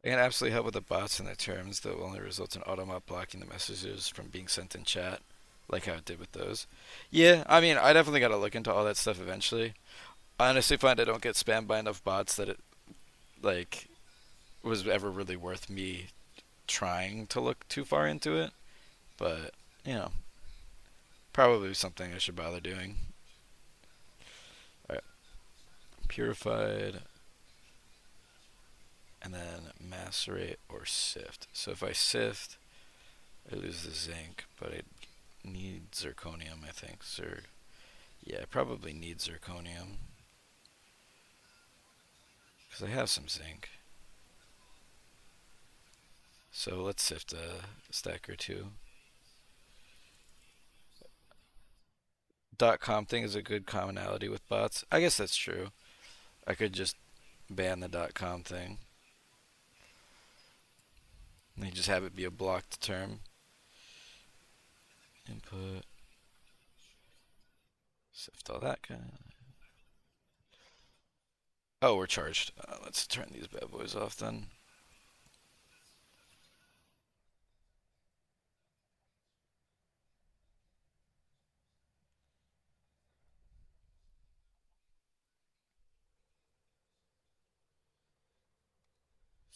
It can absolutely help with the bots and the terms that will only result in automot blocking the messages from being sent in chat, like how it did with those. Yeah, I mean, I definitely got to look into all that stuff eventually. I honestly find I don't get spammed by enough bots that it like was ever really worth me trying to look too far into it. But you know, probably something I should bother doing. All right, purified, and then macerate or sift. So if I sift, I lose the zinc, but I need zirconium, I think. Yeah, I probably need zirconium because I have some zinc. So let's sift a stack or two. .com thing is a good commonality with bots. I guess that's true. I could just ban the .com thing and just have it be a blocked term. Input, sift all that kind of. Oh, we're charged. Let's turn these bad boys off then.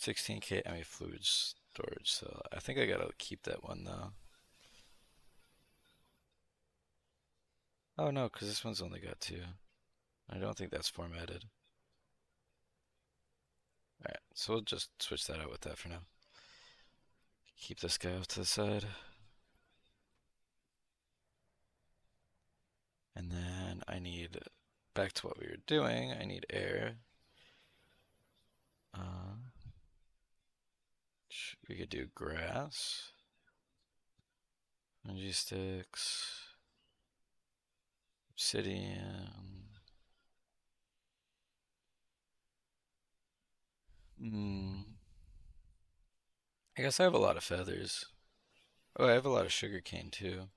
16K, I mean fluid storage. So I think I gotta keep that one though. Oh no, because this one's only got two. I don't think that's formatted. Alright, so we'll just switch that out with that for now. Keep this guy off to the side. And then I need, back to what we were doing, I need air. Uh, we could do grass, energy sticks, obsidian. Hmm. I guess I have a lot of feathers. Oh, I have a lot of sugarcane too.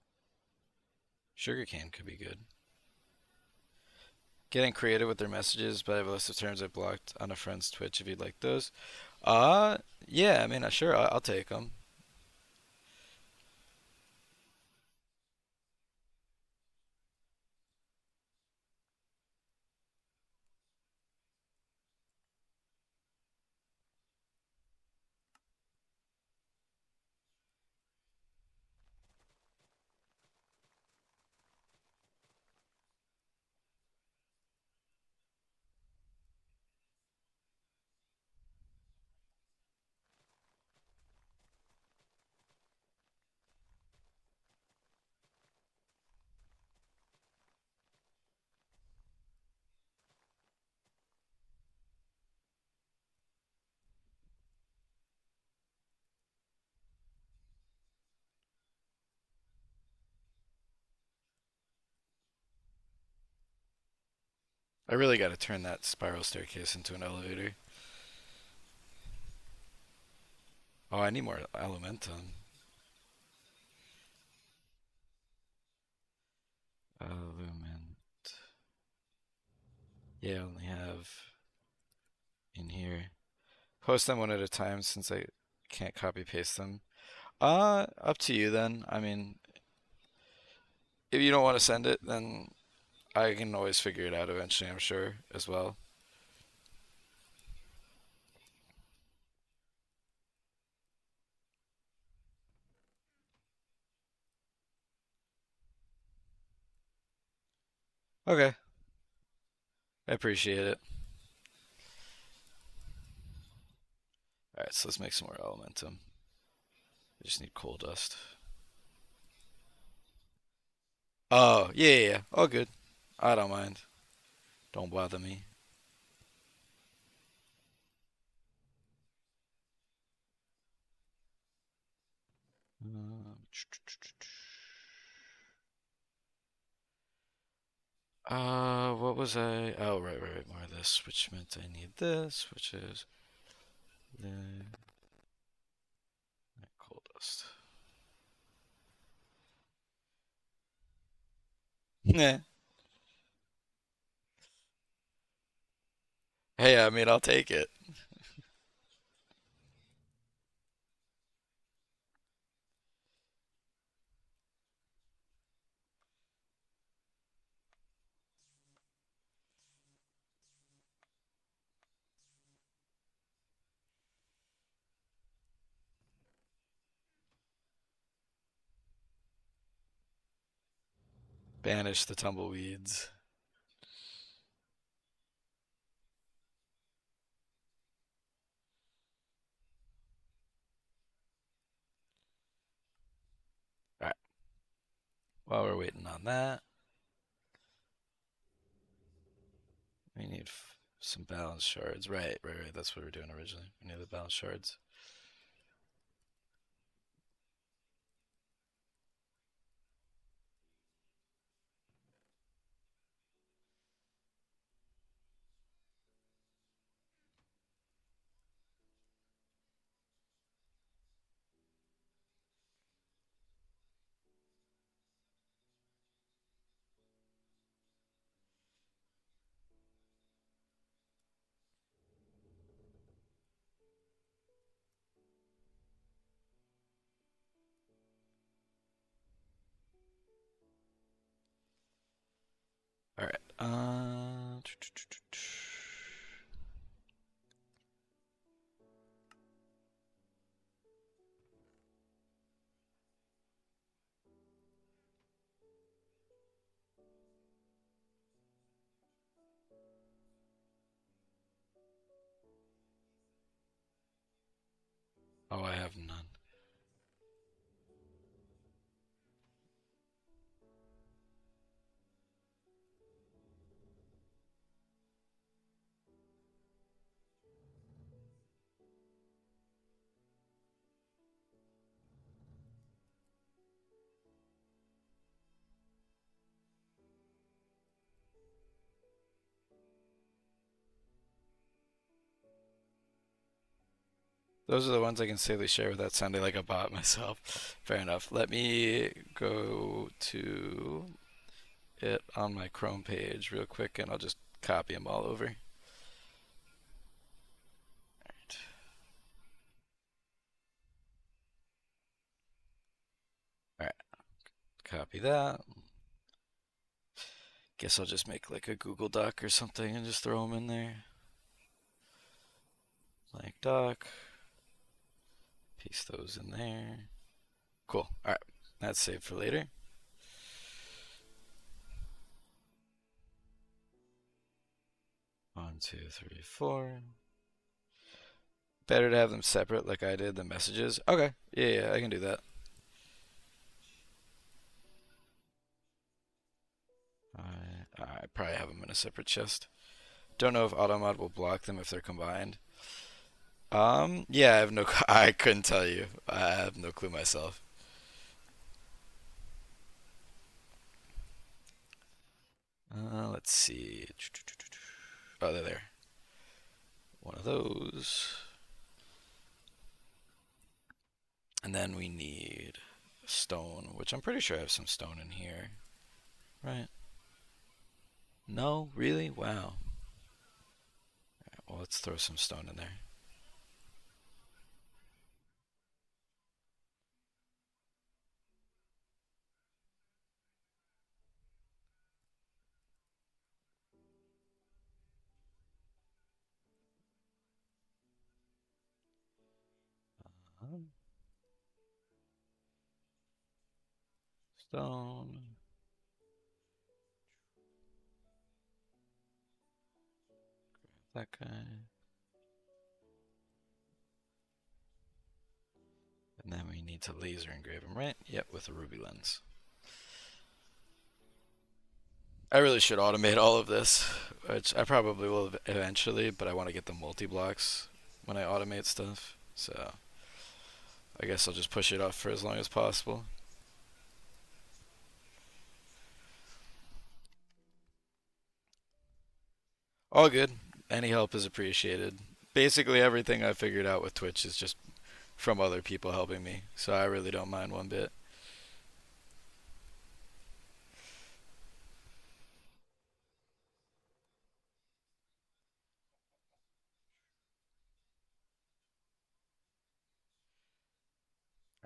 Sugarcane could be good. Getting creative with their messages, but I have a list of terms I blocked on a friend's Twitch if you'd like those. Yeah, I mean, sure, I'll take them. I really got to turn that spiral staircase into an elevator. Oh, I need more elementum. Element. Yeah, I only have in here. Post them one at a time since I can't copy paste them. Up to you then. I mean, if you don't want to send it, then I can always figure it out eventually, I'm sure, as well. Okay, I appreciate it. Alright, so let's make some more elementum. We just need coal dust. Oh, yeah, yeah, yeah. All good. I don't mind. Don't bother me. What was I? Oh, right. More of this, which meant I need this, which is the coal dust. Yeah. Hey, I mean, I'll take it. Banish the tumbleweeds. All right. While we're waiting on that, we need some balance shards. Right. That's what we were doing originally. We need the balance shards. All right. Oh, I have none. Those are the ones I can safely share without sounding like a bot myself. Fair enough. Let me go to it on my Chrome page real quick and I'll just copy them all over. Alright, copy that. Guess I'll just make like a Google Doc or something and just throw them in there. Blank doc. Paste those in there. Cool. Alright, that's saved for later. 1, 2, 3, 4. Better to have them separate like I did the messages. Okay. Yeah, I can do that. I probably have them in a separate chest. Don't know if Automod will block them if they're combined. Yeah, I have no. I couldn't tell you. I have no clue myself. Let's see. Oh, they're there. One of those. And then we need stone, which I'm pretty sure I have some stone in here. Right? No? Really? Wow. Well, let's throw some stone in there. Um, Stone. That guy. And then we need to laser engrave them, right? Yep, with a ruby lens. I really should automate all of this, which I probably will eventually, but I want to get the multi-blocks when I automate stuff. So I guess I'll just push it off for as long as possible. All good. Any help is appreciated. Basically, everything I figured out with Twitch is just from other people helping me, so I really don't mind one bit.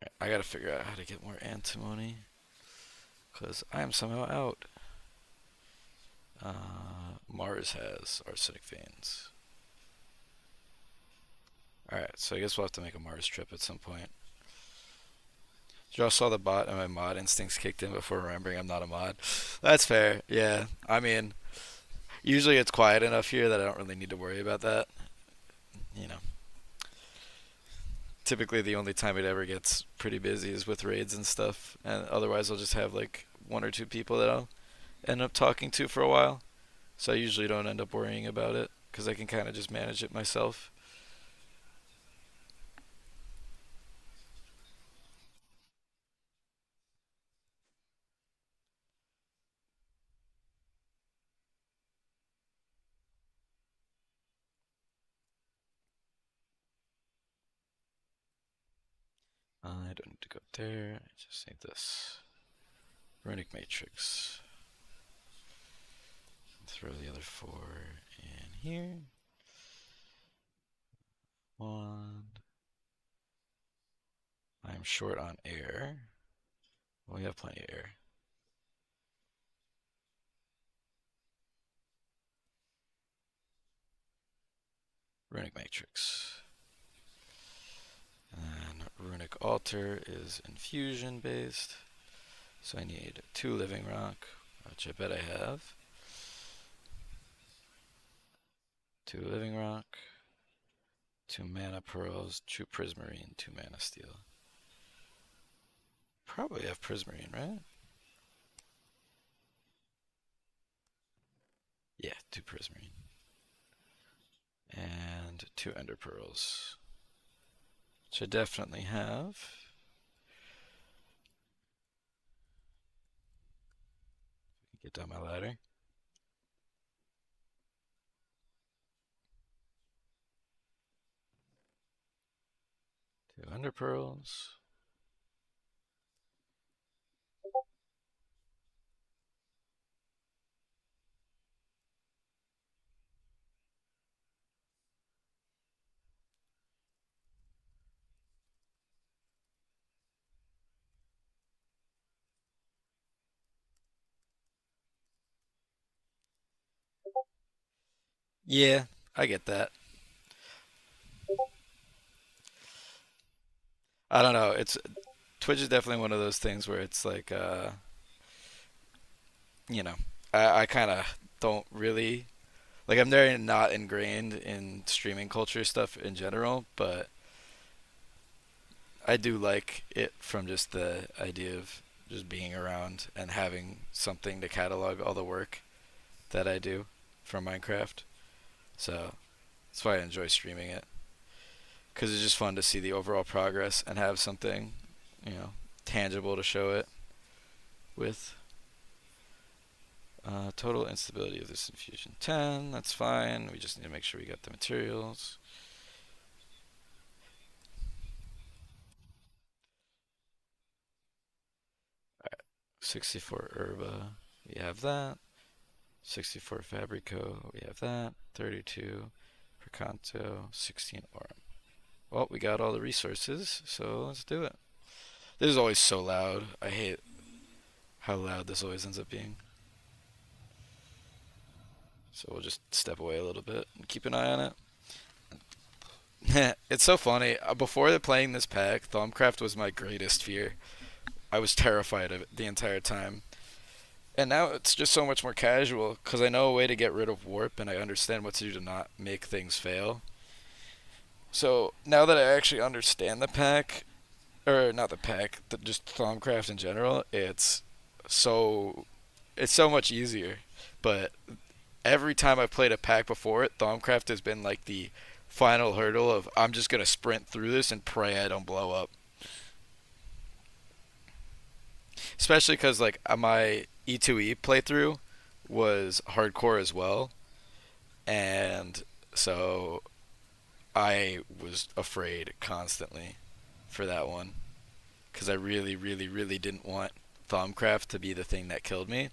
Right, I gotta figure out how to get more antimony, because I am somehow out. Mars has arsenic veins. Alright, so I guess we'll have to make a Mars trip at some point. Just saw the bot and my mod instincts kicked in before remembering I'm not a mod. That's fair. Yeah. I mean, usually it's quiet enough here that I don't really need to worry about that. You know, typically the only time it ever gets pretty busy is with raids and stuff, and otherwise I'll just have like one or two people that I'll end up talking to for a while. So I usually don't end up worrying about it because I can kind of just manage it myself. I don't need to go there. I just need this runic matrix. Throw the other four in here. One. I'm short on air. Well, we have plenty of air. Runic matrix. And runic altar is infusion based. So I need 2 living rock, which I bet I have. 2 living rock. Two mana pearls, two prismarine, two mana steel. Probably have prismarine, right? Yeah, two prismarine. And two ender pearls. Which I definitely have. Get down my ladder. Two ender pearls. Yeah, I get that. I don't know. It's Twitch is definitely one of those things where it's like, you know, I kind of don't really like. I'm very not ingrained in streaming culture stuff in general, but I do like it from just the idea of just being around and having something to catalog all the work that I do for Minecraft. So that's why I enjoy streaming it because it's just fun to see the overall progress and have something, you know, tangible to show it with. Total instability of this infusion 10. That's fine. We just need to make sure we got the materials. 64 herba. We have that. 64 fabrico. We have that. 32 percanto. 16 aurum. Well, we got all the resources, so let's do it. This is always so loud. I hate how loud this always ends up being. So we'll just step away a little bit and keep an eye on it. It's so funny. Before playing this pack, Thaumcraft was my greatest fear. I was terrified of it the entire time. And now it's just so much more casual because I know a way to get rid of warp and I understand what to do to not make things fail. So now that I actually understand the pack, or not the pack, just Thaumcraft in general, so it's so much easier. But every time I've played a pack before it, Thaumcraft has been like the final hurdle of I'm just gonna sprint through this and pray I don't blow up. Especially because like my E2E playthrough was hardcore as well, and so I was afraid constantly for that one because I really, really, really didn't want Thaumcraft to be the thing that killed me,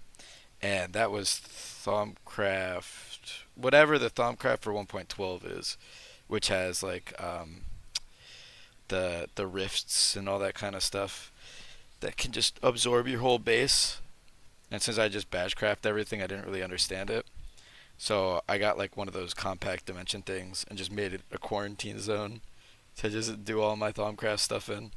and that was Thaumcraft, whatever the Thaumcraft for 1.12 is, which has like the rifts and all that kind of stuff that can just absorb your whole base. And since I just batchcraft everything, I didn't really understand it. So I got like one of those compact dimension things and just made it a quarantine zone to just do all my Thaumcraft stuff in.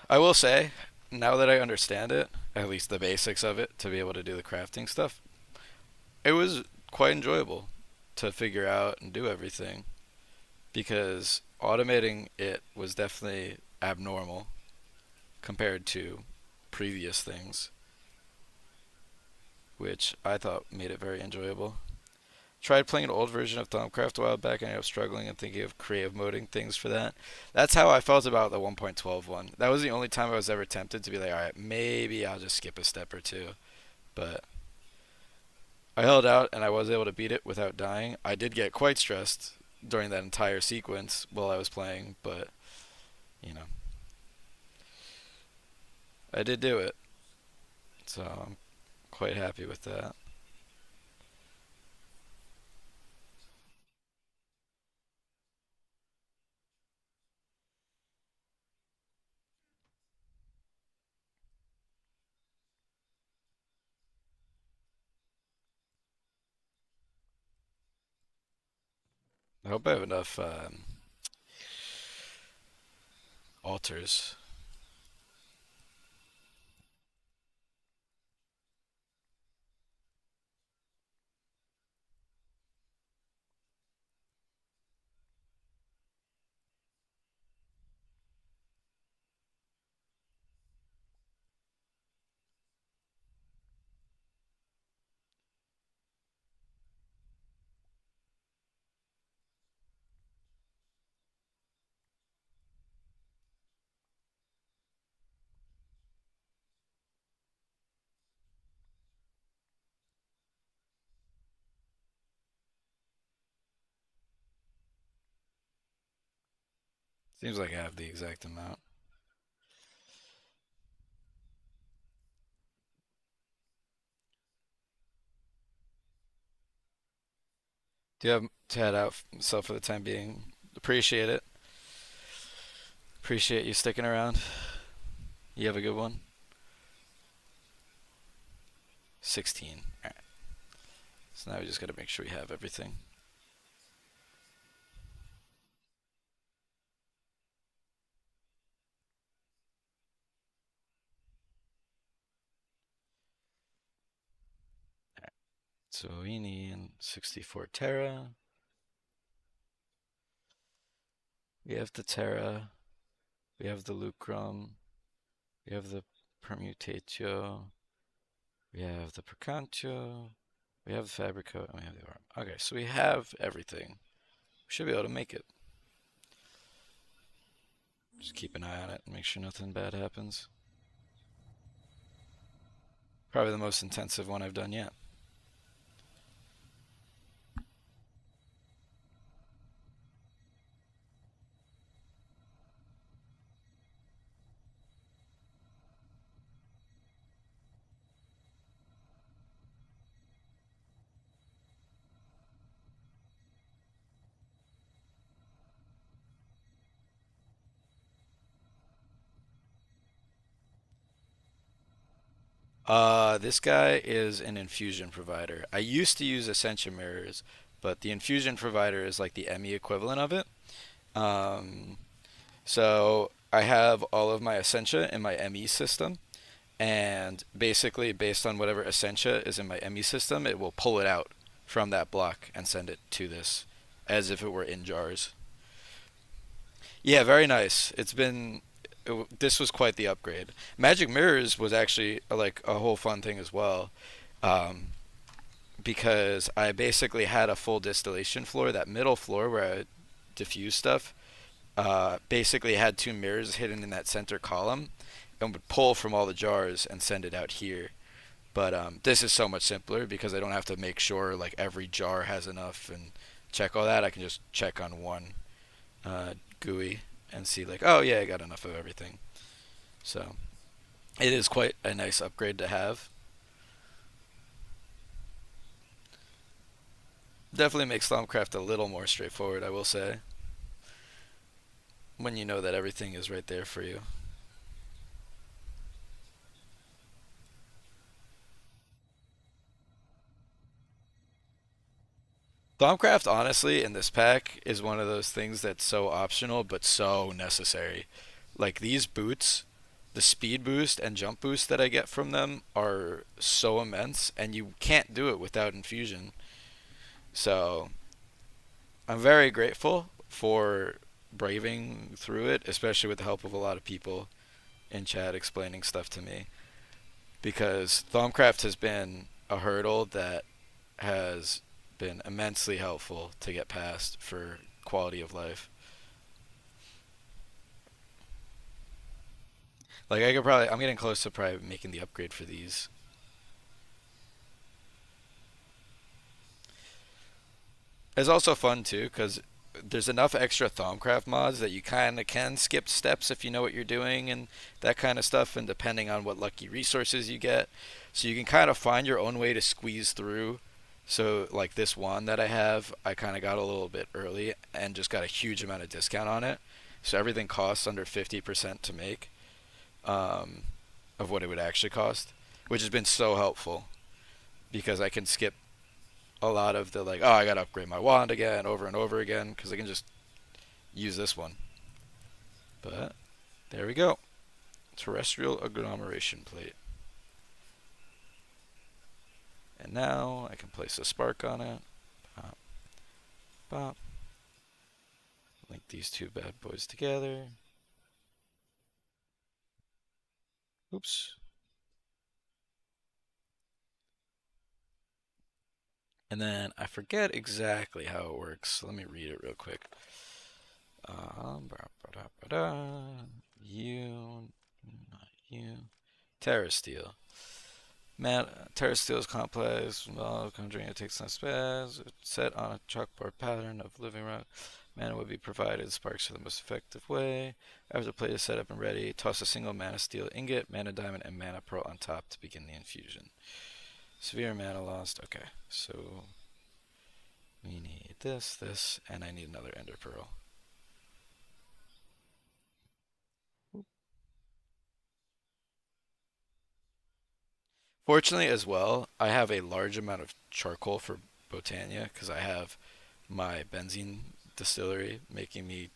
I will say, now that I understand it, at least the basics of it, to be able to do the crafting stuff, it was quite enjoyable to figure out and do everything because automating it was definitely abnormal compared to previous things, which I thought made it very enjoyable. Tried playing an old version of Thaumcraft a while back and I was struggling and thinking of creative moding things for that. That's how I felt about the 1.12 one. That was the only time I was ever tempted to be like, alright, maybe I'll just skip a step or two. But I held out and I was able to beat it without dying. I did get quite stressed during that entire sequence while I was playing, but, you know, I did do it. So I'm quite happy with that. I hope I have enough altars. Seems like I have the exact amount. Do you have to head out so for the time being? Appreciate it. Appreciate you sticking around. You have a good one. 16. All right. So now we just got to make sure we have everything. So we need 64 Terra. We have the Terra. We have the Lucrum. We have the Permutatio. We have the Percantio. We have the Fabrico. And we have the Arm. Okay, so we have everything. We should be able to make it. Just keep an eye on it and make sure nothing bad happens. Probably the most intensive one I've done yet. This guy is an infusion provider. I used to use Ascension mirrors, but the infusion provider is like the ME equivalent of it. Um, so I have all of my Essentia in my ME system, and basically based on whatever Essentia is in my ME system, it will pull it out from that block and send it to this as if it were in jars. Yeah, very nice. This was quite the upgrade. Magic Mirrors was actually like a whole fun thing as well, um, because I basically had a full distillation floor. That middle floor where I diffuse stuff, basically had two mirrors hidden in that center column, and would pull from all the jars and send it out here. But this is so much simpler because I don't have to make sure like every jar has enough and check all that. I can just check on one GUI and see like, oh yeah, I got enough of everything. So it is quite a nice upgrade to have. Definitely makes Thaumcraft a little more straightforward, I will say, when you know that everything is right there for you. Thaumcraft, honestly, in this pack is one of those things that's so optional but so necessary. Like these boots, the speed boost and jump boost that I get from them are so immense, and you can't do it without infusion. So I'm very grateful for braving through it, especially with the help of a lot of people in chat explaining stuff to me. Because Thaumcraft has been a hurdle that has been immensely helpful to get past for quality of life. Like I'm getting close to probably making the upgrade for these. It's also fun too because there's enough extra Thaumcraft mods that you kind of can skip steps if you know what you're doing and that kind of stuff, and depending on what lucky resources you get. So you can kind of find your own way to squeeze through. So, like this one that I have, I kind of got a little bit early and just got a huge amount of discount on it. So everything costs under 50% to make, um, of what it would actually cost, which has been so helpful because I can skip a lot of the like, oh, I gotta upgrade my wand again over and over again because I can just use this one. But there we go. Terrestrial agglomeration plate. And now I can place a spark on it. Pop, pop. Link these two bad boys together. Oops. And then I forget exactly how it works. So let me read it real quick. You, not you. Terra Steel. Man, Terra Steel is complex. Well, conjuring it takes some space. Set on a chalkboard pattern of living rock. Mana would be provided. Sparks are the most effective way. After the plate is set up and ready, toss a single mana steel ingot, mana diamond, and mana pearl on top to begin the infusion. Severe mana lost. Okay, so we need this, and I need another ender pearl. Fortunately, as well, I have a large amount of charcoal for Botania because I have my benzene distillery making me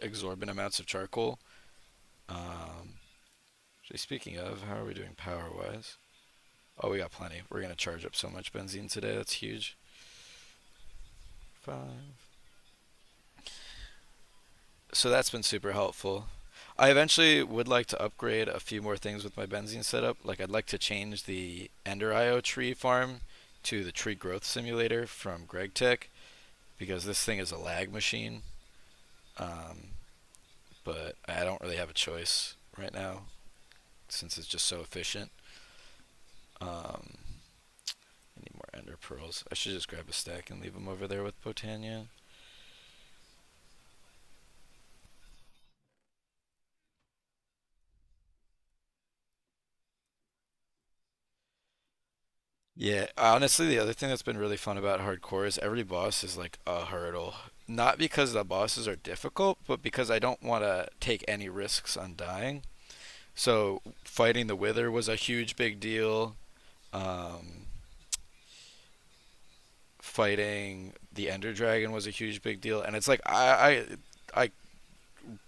exorbitant amounts of charcoal. Um, actually, speaking of, how are we doing power wise? Oh, we got plenty. We're gonna charge up so much benzene today. That's huge. 5. So that's been super helpful. I eventually would like to upgrade a few more things with my benzene setup. Like I'd like to change the Ender IO tree farm to the tree growth simulator from Gregtech because this thing is a lag machine. Um, but I don't really have a choice right now since it's just so efficient. I need more ender pearls. I should just grab a stack and leave them over there with Botania. Yeah, honestly, the other thing that's been really fun about hardcore is every boss is like a hurdle. Not because the bosses are difficult, but because I don't want to take any risks on dying. So fighting the Wither was a huge big deal. Um, Fighting the Ender Dragon was a huge big deal, and it's like I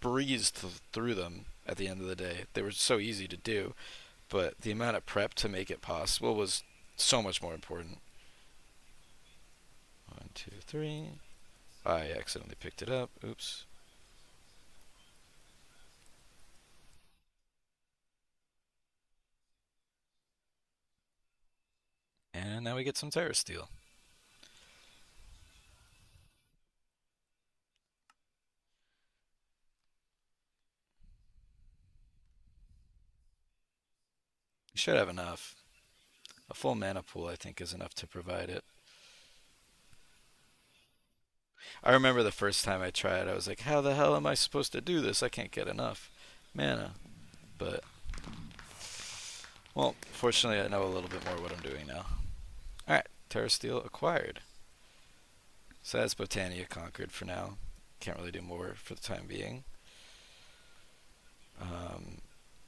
breezed through them at the end of the day. They were so easy to do, but the amount of prep to make it possible was so much more important. 1, 2, 3. I accidentally picked it up. Oops. And now we get some Terra Steel. You should have enough. A full mana pool, I think, is enough to provide it. I remember the first time I tried, I was like, how the hell am I supposed to do this? I can't get enough mana. But, well, fortunately, I know a little bit more what I'm doing now. Alright, Terra Steel acquired. So that's Botania conquered for now. Can't really do more for the time being. Um,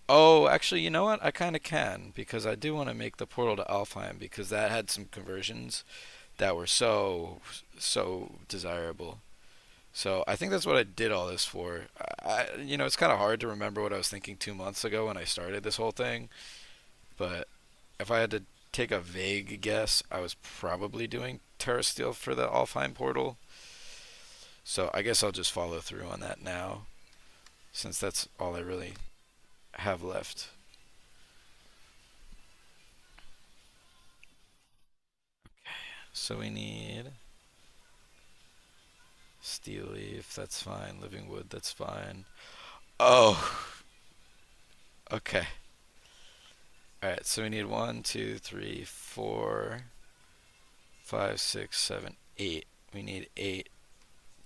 oh, actually, you know what? I kind of can because I do want to make the portal to Alfheim because that had some conversions that were so desirable. So I think that's what I did all this for. It's kind of hard to remember what I was thinking 2 months ago when I started this whole thing. But if I had to take a vague guess, I was probably doing Terra Steel for the Alfheim portal. So I guess I'll just follow through on that now, since that's all I really have left. So we need steel leaf, that's fine. Living wood, that's fine. Oh, okay. Alright, so we need 1, 2, 3, 4, 5, 6, 7, 8. We need 8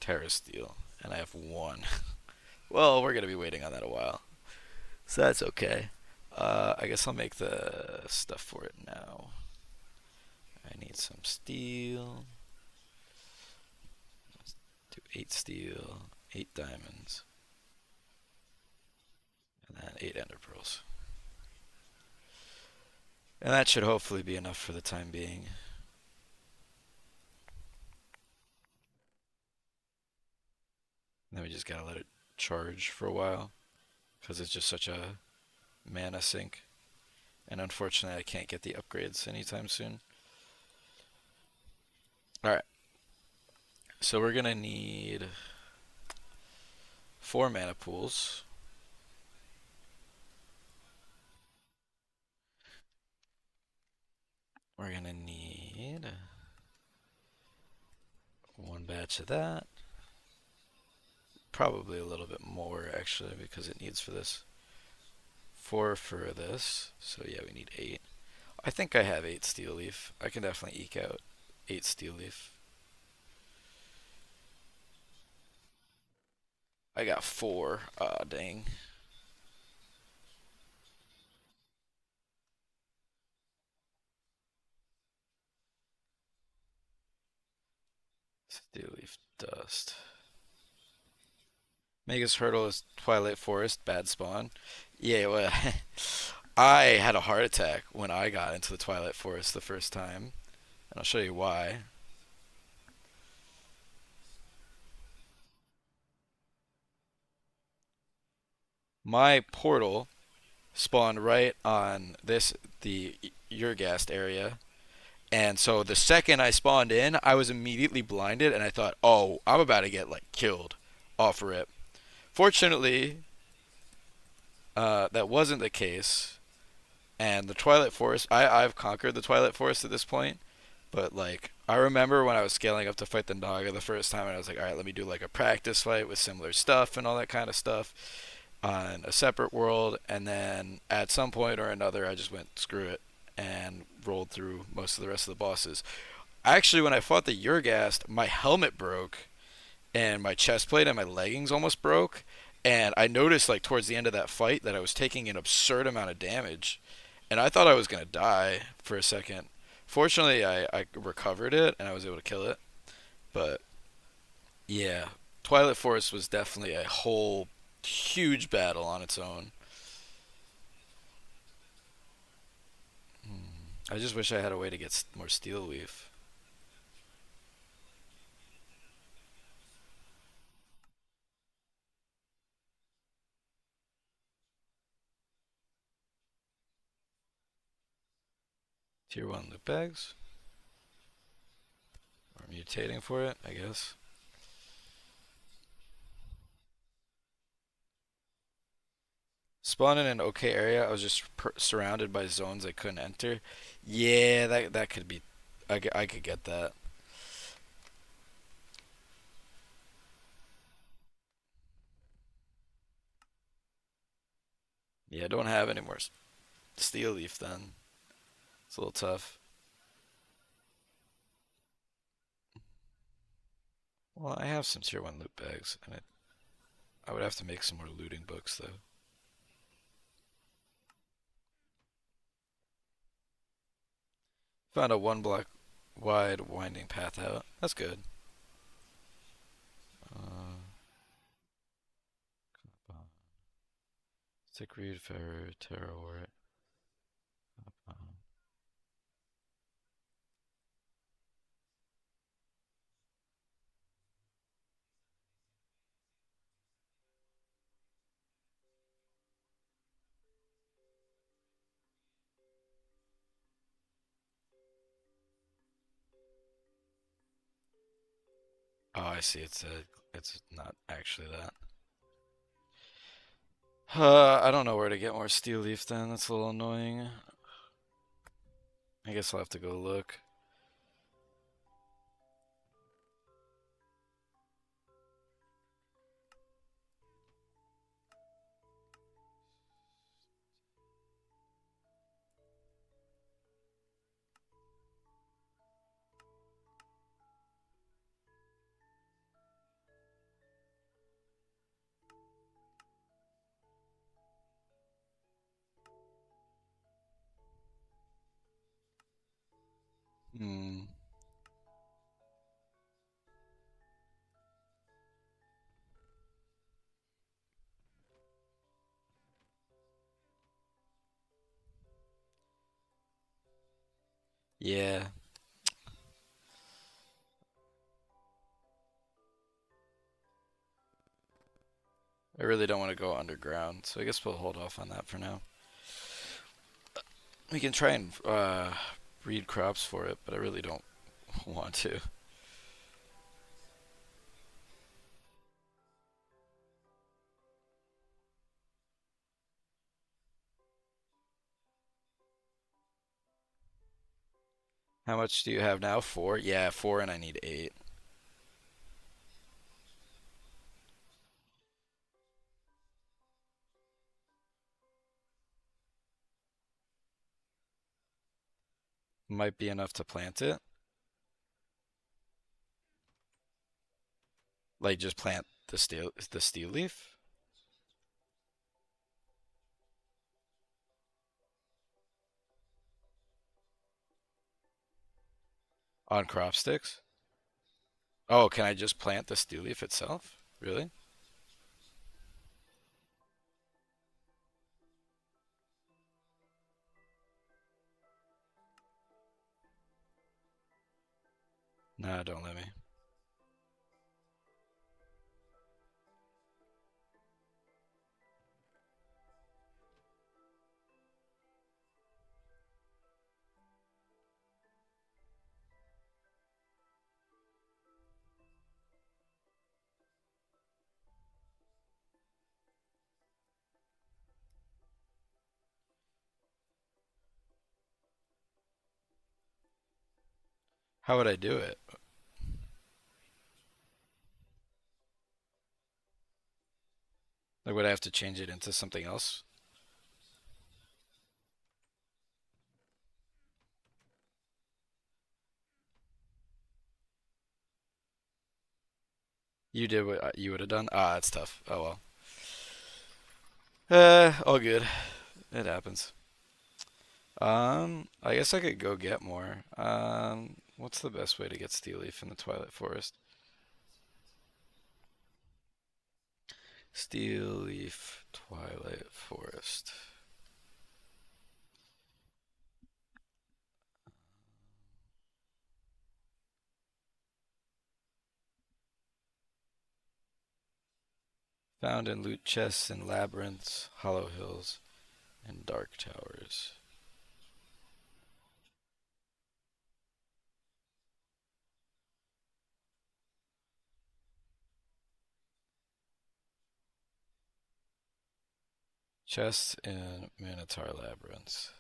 Terra Steel, and I have 1. Well, we're gonna be waiting on that a while, so that's okay. I guess I'll make the stuff for it now. I need some steel. Let's do 8 steel, 8 diamonds, and then 8 ender pearls. And that should hopefully be enough for the time being. we just gotta let it charge for a while because it's just such a mana sink. And unfortunately, I can't get the upgrades anytime soon. All right, so we're gonna need 4 mana pools. We're gonna need one batch of that. Probably a little bit more actually because it needs for this. 4 for this. So yeah, we need 8. I think I have 8 steel leaf. I can definitely eke out 8 steel leaf. I got 4. Ah, dang. Steel leaf dust. Magus Hurdle is Twilight Forest, bad spawn. Yeah, well, I had a heart attack when I got into the Twilight Forest the first time, and I'll show you why. My portal spawned right on the Urgast area, and so the second I spawned in, I was immediately blinded, and I thought, oh, I'm about to get like killed off rip. Fortunately, that wasn't the case, and the Twilight Forest, I've conquered the Twilight Forest at this point. But like I remember when I was scaling up to fight the Naga the first time, and I was like, all right, let me do like a practice fight with similar stuff and all that kind of stuff on a separate world. And then at some point or another, I just went screw it and rolled through most of the rest of the bosses. Actually, when I fought the Yurgast, my helmet broke and my chest plate and my leggings almost broke. And I noticed like towards the end of that fight that I was taking an absurd amount of damage, and I thought I was gonna die for a second. Fortunately, I recovered it and I was able to kill it. But yeah, Twilight Forest was definitely a whole huge battle on its own. I just wish I had a way to get more steel leaf. Tier 1 loot bags? Or mutating for it, I guess. Spawned in an okay area. I was just surrounded by zones I couldn't enter. Yeah, that could be. I could get that. Yeah, I don't have any more steel leaf then. It's a little tough. Well, I have some tier 1 loot bags, and I would have to make some more looting books though. Found a 1 block wide winding path out. That's good. Uh, Thick reed, ferro, terra wart. Oh, I see. It's not actually that. I don't know where to get more steel leaf then. That's a little annoying. I guess I'll have to go look. Hmm. Yeah. I really don't want to go underground, so I guess we'll hold off on that for now. We can try and breed crops for it, but I really don't want to. How much do you have now? Four? Yeah, four, and I need eight. Might be enough to plant it. Like just plant the steel leaf on crop sticks. Oh, can I just plant the steel leaf itself? Really? Nah, don't let me. How would I do it? Like, would I have to change it into something else? You did what you would have done? Ah, that's tough. Oh well. All good. It happens. I guess I could go get more. What's the best way to get steel leaf in the Twilight Forest? Steel leaf, Twilight Forest. Found in loot chests and labyrinths, hollow hills, and dark towers. Chests in Minotaur labyrinths.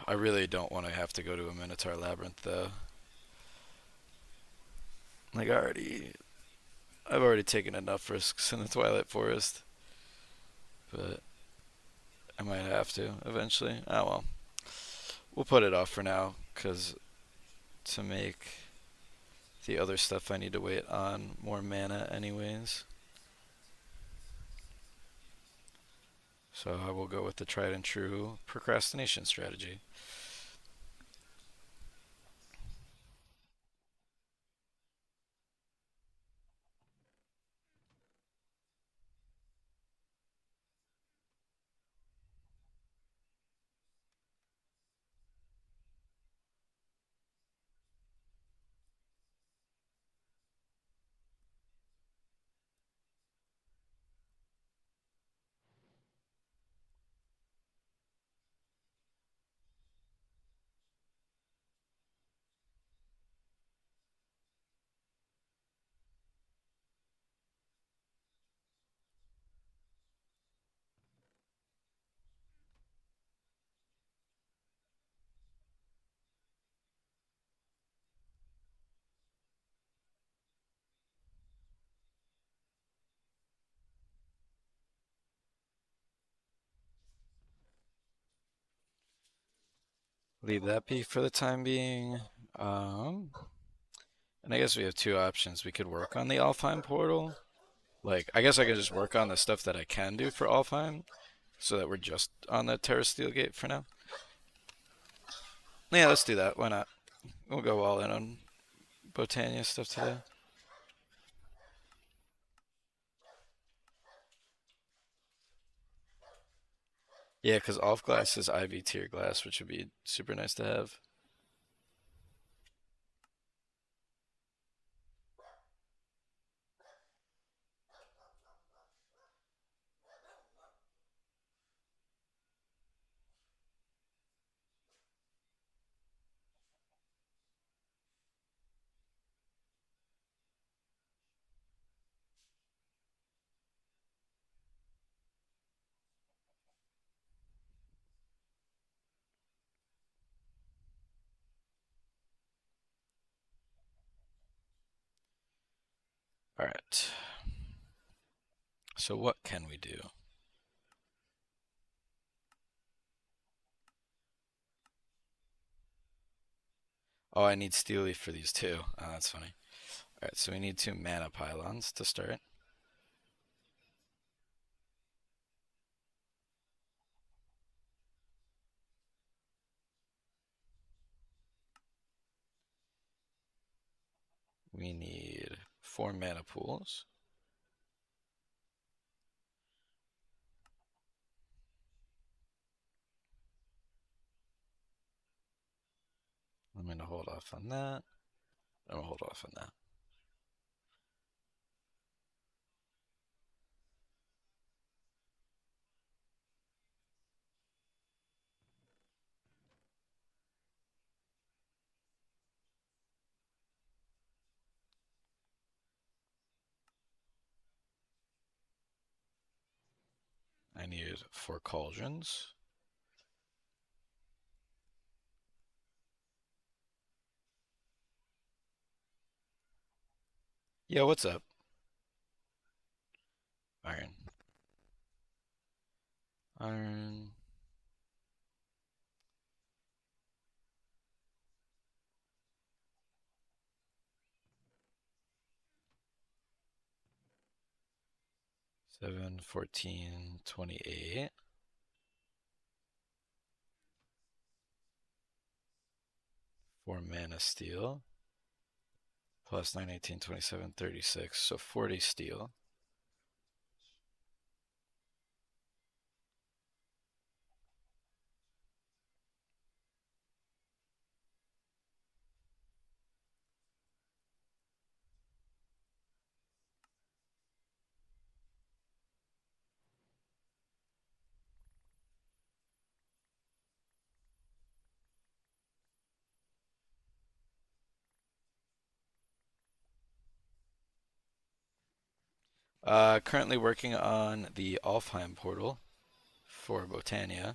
I really don't want to have to go to a Minotaur labyrinth though. Like I've already taken enough risks in the Twilight Forest, but I might have to eventually. Oh well, we'll put it off for now because to make the other stuff I need to wait on more mana anyways. So I will go with the tried and true procrastination strategy. Leave that be for the time being. Um, and I guess we have two options. We could work on the Alfheim portal. Like, I guess I could just work on the stuff that I can do for Alfheim so that we're just on the Terra Steel Gate for now. Yeah, let's do that. Why not? We'll go all in on Botania stuff today. Yeah, because Alf Glass is IV tier glass, which would be super nice to have. All right. So what can we do? Oh, I need steel leaf for these too. Oh, that's funny. All right, so we need two mana pylons to start. We need four mana pools. I'm going to hold off on that. I'm going to hold off on that. I need four cauldrons. Yeah, what's up? Iron. Iron. 7, 14, 28. Four mana steel. Plus 9, 18, 27, 36. So 40 steel. Currently working on the Alfheim portal for Botania.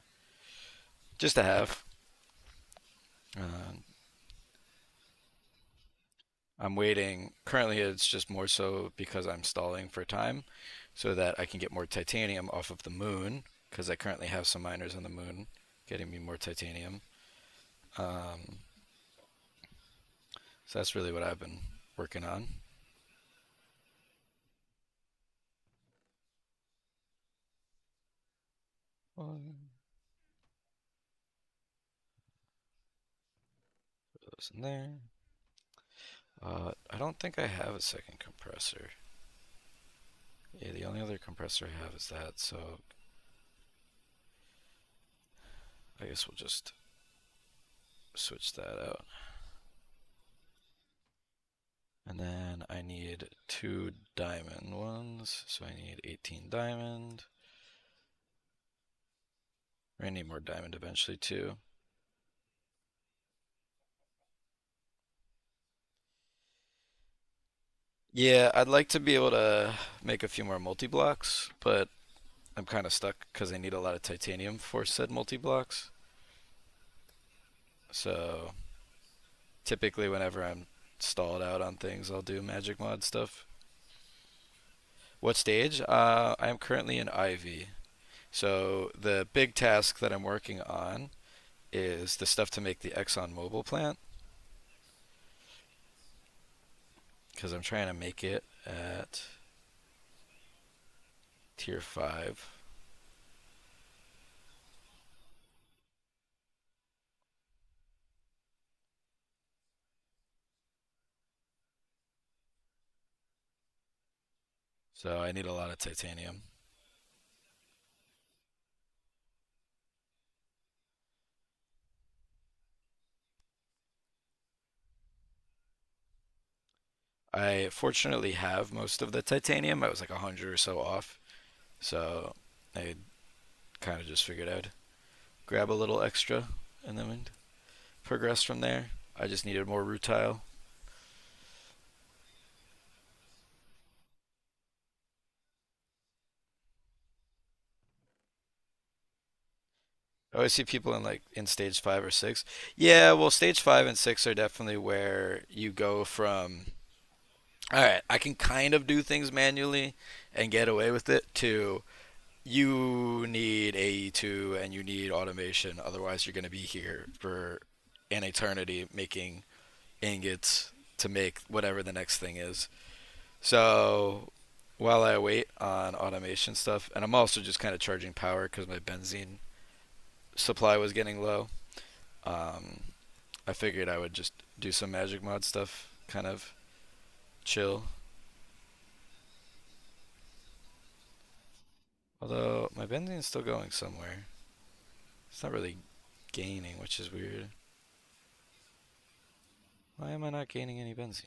Just to have. Uh, I'm waiting. Currently, it's just more so because I'm stalling for time so that I can get more titanium off of the moon because I currently have some miners on the moon getting me more titanium. Um, so that's really what I've been working on. Put those in there. I don't think I have a second compressor. Yeah, the only other compressor I have is that, so I guess we'll just switch that out. And then I need two diamond ones, so I need 18 diamond. I need more diamond eventually too. Yeah, I'd like to be able to make a few more multi-blocks, but I'm kind of stuck because I need a lot of titanium for said multi-blocks. So typically whenever I'm stalled out on things, I'll do magic mod stuff. What stage? I am currently in Ivy. So the big task that I'm working on is the stuff to make the Exxon Mobil plant because I'm trying to make it at tier 5. So I need a lot of titanium. I fortunately have most of the titanium. I was like 100 or so off. So I kind of just figured I'd grab a little extra and then we'd progress from there. I just needed more rutile. I always see people in like in stage 5 or 6. Yeah, well, stage 5 and 6 are definitely where you go from all right, I can kind of do things manually and get away with it, to you need AE2 and you need automation, otherwise you're going to be here for an eternity making ingots to make whatever the next thing is. So while I wait on automation stuff, and I'm also just kind of charging power because my benzene supply was getting low, um, I figured I would just do some magic mod stuff, kind of chill. Although my benzene's still going somewhere. It's not really gaining, which is weird. Why am I not gaining any benzene?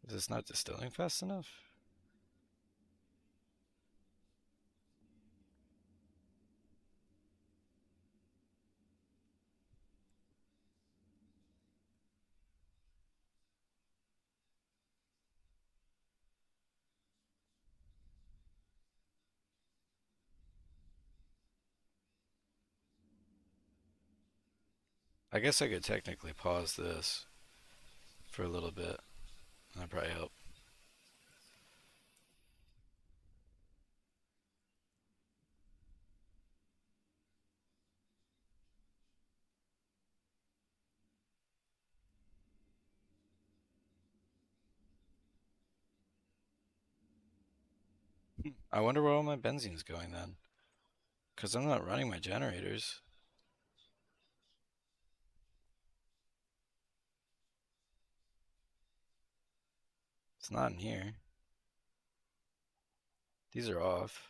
Is this not distilling fast enough? I guess I could technically pause this for a little bit. That'd probably help. I wonder where all my benzene's going then. Because I'm not running my generators. It's not in here. These are off.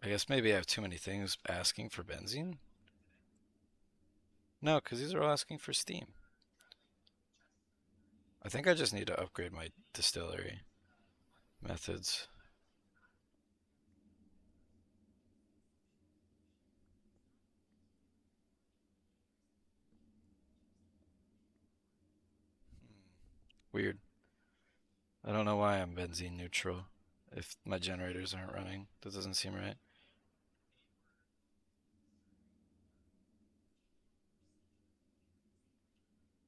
I guess maybe I have too many things asking for benzene? No, because these are all asking for steam. I think I just need to upgrade my distillery methods. Weird. I don't know why I'm benzene neutral if my generators aren't running. That doesn't seem right.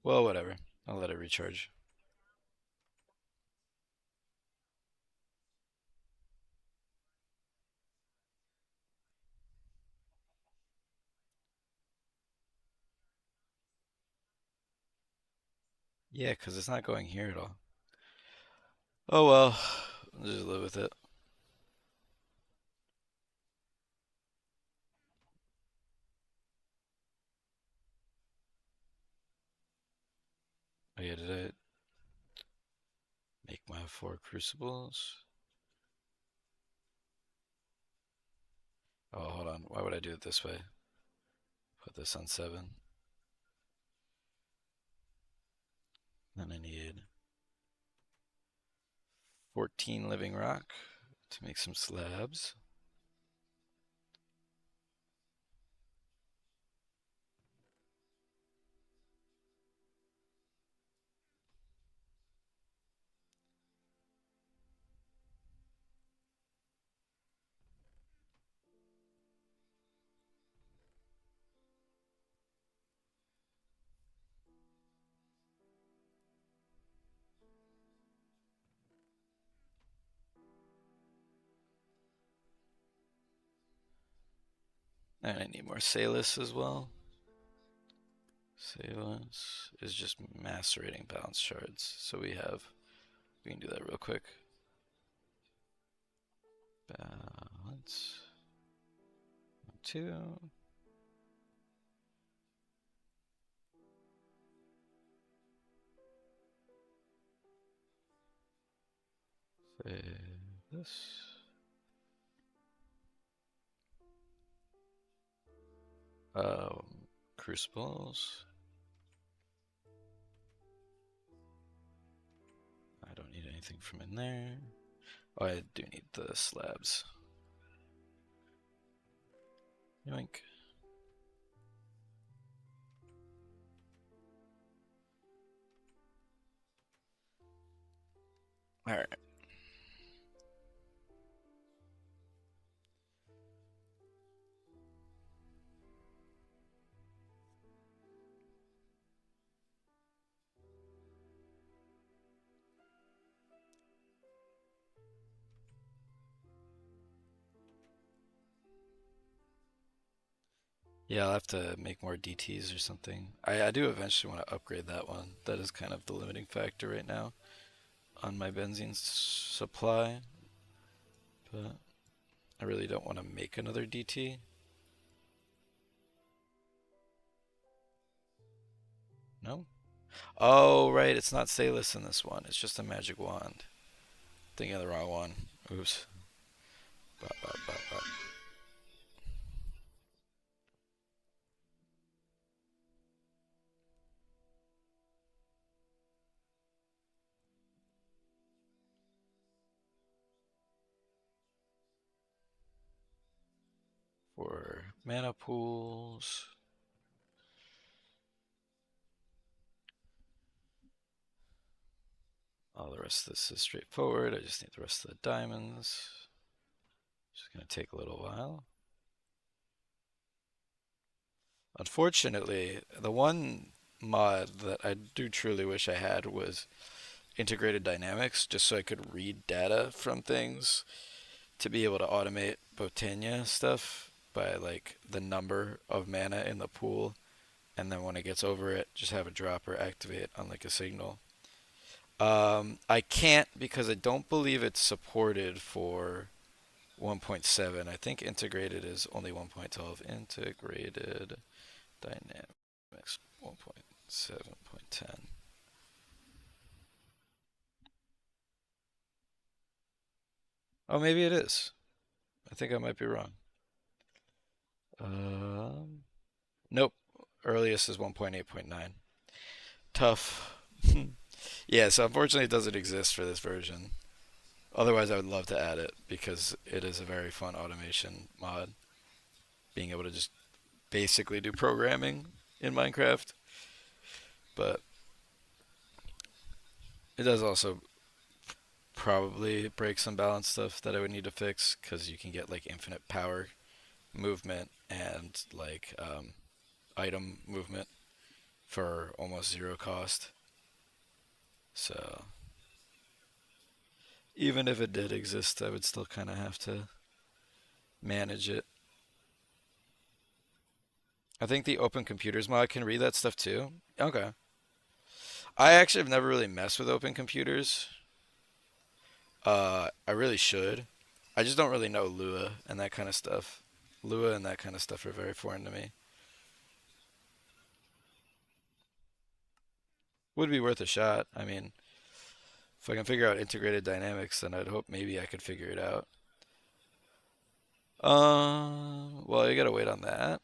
Well, whatever. I'll let it recharge. Yeah, because it's not going here at all. Oh well. I'll just live with it. Oh yeah, did I make my 4 crucibles? Oh, hold on. Why would I do it this way? Put this on 7. Then I need 14 living rock to make some slabs. And I need more Salus as well. Salus is just macerating balance shards. So we can do that real quick. Balance. 2. Save this. Crucibles. anything from in there. Oh, I do need the slabs. Yoink. Alright. Yeah, I'll have to make more DTs or something. I do eventually want to upgrade that one. That is kind of the limiting factor right now on my benzene supply. But I really don't want to make another DT. No? Oh, right. It's not Salus in this one. It's just a magic wand. Thinking of the wrong one. Oops. Bop, bop, bop, bop. For mana pools. All the rest of this is straightforward. I just need the rest of the diamonds. Just gonna take a little while. Unfortunately, the one mod that I do truly wish I had was integrated dynamics, just so I could read data from things to be able to automate Botania stuff by like the number of mana in the pool, and then when it gets over it, just have a dropper activate on like a signal. I can't because I don't believe it's supported for 1.7. I think integrated is only 1.12. Integrated dynamics 1.7.10. Oh, maybe it is. I think I might be wrong. Um, nope. Earliest is 1.8.9. Tough. Yeah, so unfortunately it doesn't exist for this version. Otherwise, I would love to add it because it is a very fun automation mod. Being able to just basically do programming in Minecraft. But it does also probably break some balance stuff that I would need to fix because you can get like infinite power movement and like item movement for almost zero cost. So even if it did exist, I would still kind of have to manage it. I think the Open Computers mod can read that stuff too. Okay. I actually have never really messed with Open Computers. I really should. I just don't really know Lua and that kind of stuff. Lua and that kind of stuff are very foreign to me. Would be worth a shot. I mean, if I can figure out integrated dynamics, then I'd hope maybe I could figure it out. Well, you gotta wait on that.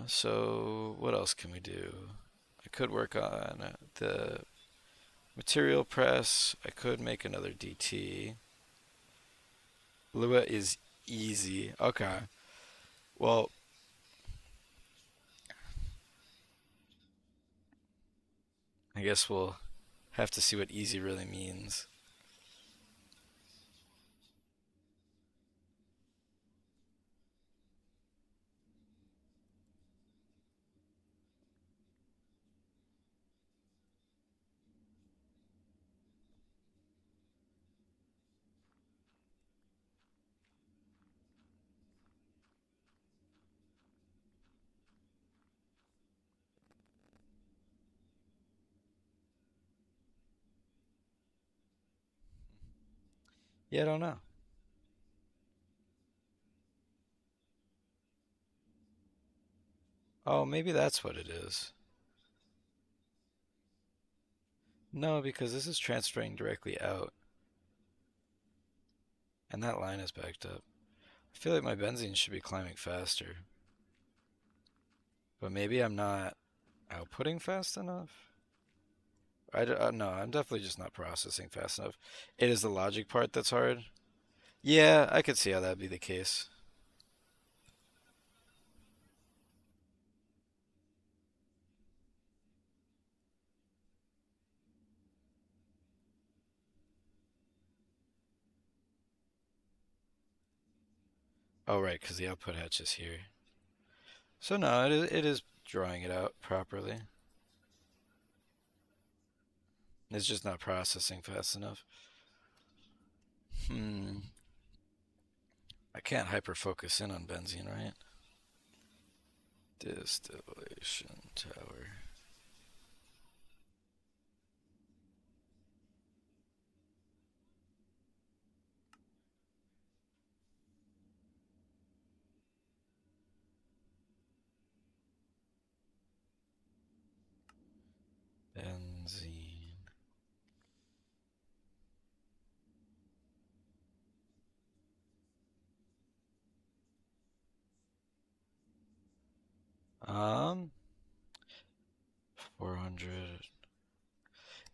So what else can we do? I could work on the material press. I could make another DT. Lua is easy. Okay. Well, I guess we'll have to see what easy really means. Yeah, I don't know. Oh, maybe that's what it is. No, because this is transferring directly out, and that line is backed up. I feel like my benzene should be climbing faster, but maybe I'm not outputting fast enough? No, I'm definitely just not processing fast enough. It is the logic part that's hard. Yeah, I could see how that'd be the case. Oh, right, because the output hatch is here. So no, it is drawing it out properly. It's just not processing fast enough. Hmm. I can't hyper focus in on benzene, right? Distillation tower. Benzene. Um, 400.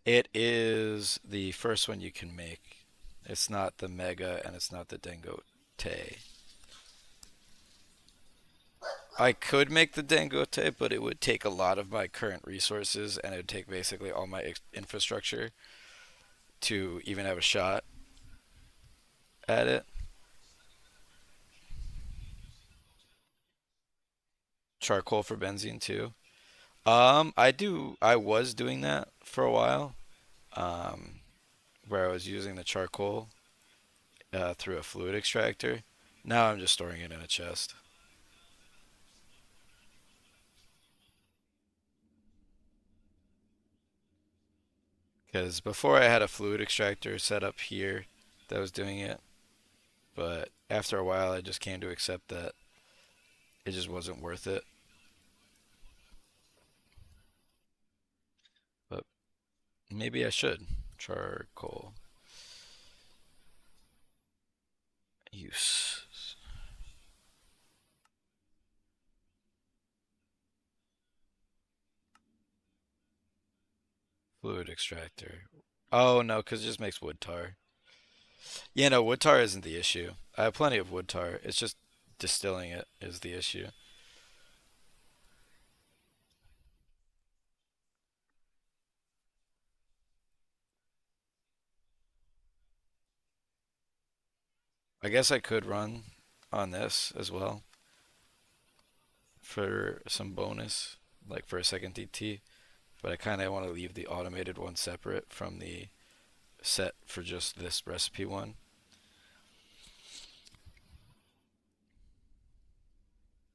It is the first one you can make. It's not the Mega and it's not the Dangote. I could make the Dangote, but it would take a lot of my current resources and it would take basically all my infrastructure to even have a shot at it. Charcoal for benzene too. I was doing that for a while, um, where I was using the charcoal through a fluid extractor. Now I'm just storing it in a chest. Because before I had a fluid extractor set up here that was doing it, but after a while I just came to accept that it just wasn't worth it. But maybe I should. Charcoal use. Fluid extractor. Oh no, because it just makes wood tar. Yeah, no, wood tar isn't the issue. I have plenty of wood tar. It's just distilling it is the issue. I guess I could run on this as well for some bonus, like for a second DT, but I kind of want to leave the automated one separate from the set for just this recipe one.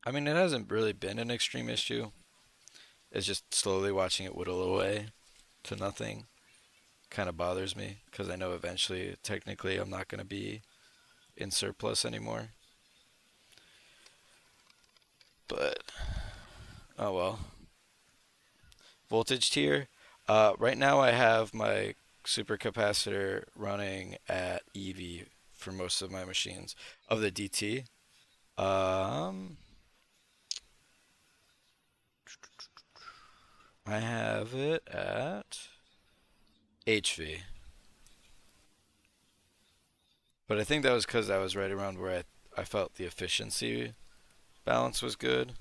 I mean, it hasn't really been an extreme issue. It's just slowly watching it whittle away to nothing kind of bothers me because I know eventually, technically, I'm not going to be in surplus anymore. But oh well. Voltage tier. Right now, I have my supercapacitor running at EV for most of my machines of the DT. Um, I have it at HV, but I think that was because I was right around where I felt the efficiency balance was good.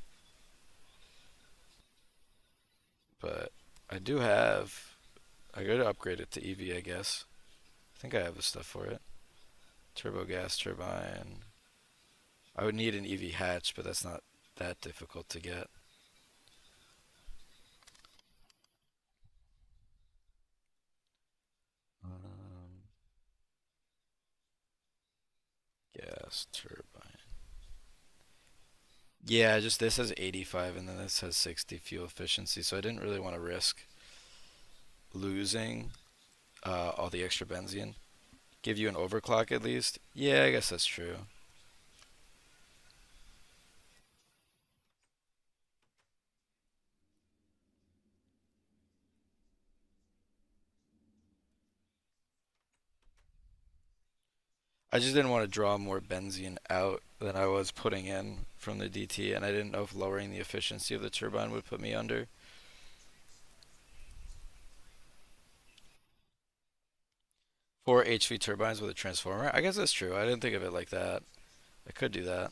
But I do have. I gotta upgrade it to EV, I guess. I think I have the stuff for it. Turbo gas turbine. I would need an EV hatch, but that's not that difficult to get. Um, gas turbine. Yeah, just this has 85 and then this has 60 fuel efficiency, so I didn't really want to risk losing all the extra benzene. Give you an overclock at least? Yeah, I guess that's true. I just didn't want to draw more benzene out than I was putting in from the DT, and I didn't know if lowering the efficiency of the turbine would put me under. Four HV turbines with a transformer. I guess that's true. I didn't think of it like that. I could do that.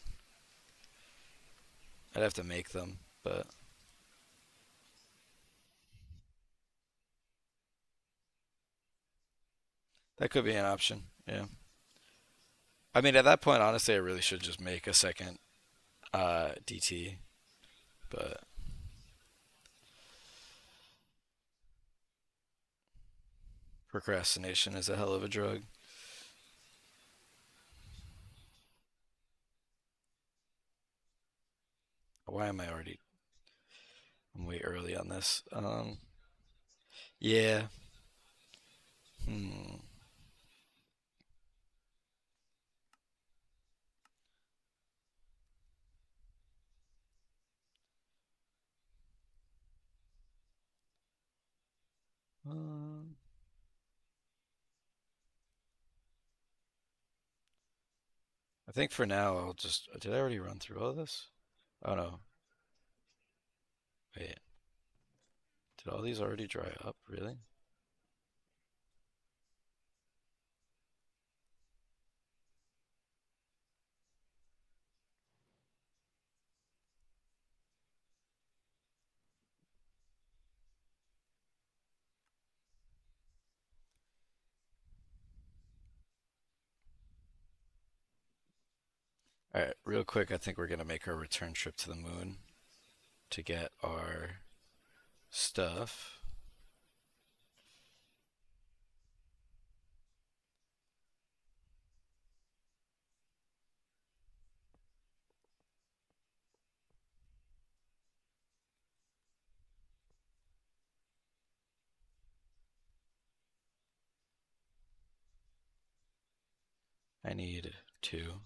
I'd have to make them, but that could be an option. Yeah. I mean, at that point, honestly, I really should just make a second DT, but procrastination is a hell of a drug. Why am I already? I'm way early on this. Yeah. Hmm. Um, I think for now I'll just. Did I already run through all this? Oh no. Wait. Did all these already dry up? Really? All right. Real quick, I think we're gonna make our return trip to the moon to get our stuff. I need two.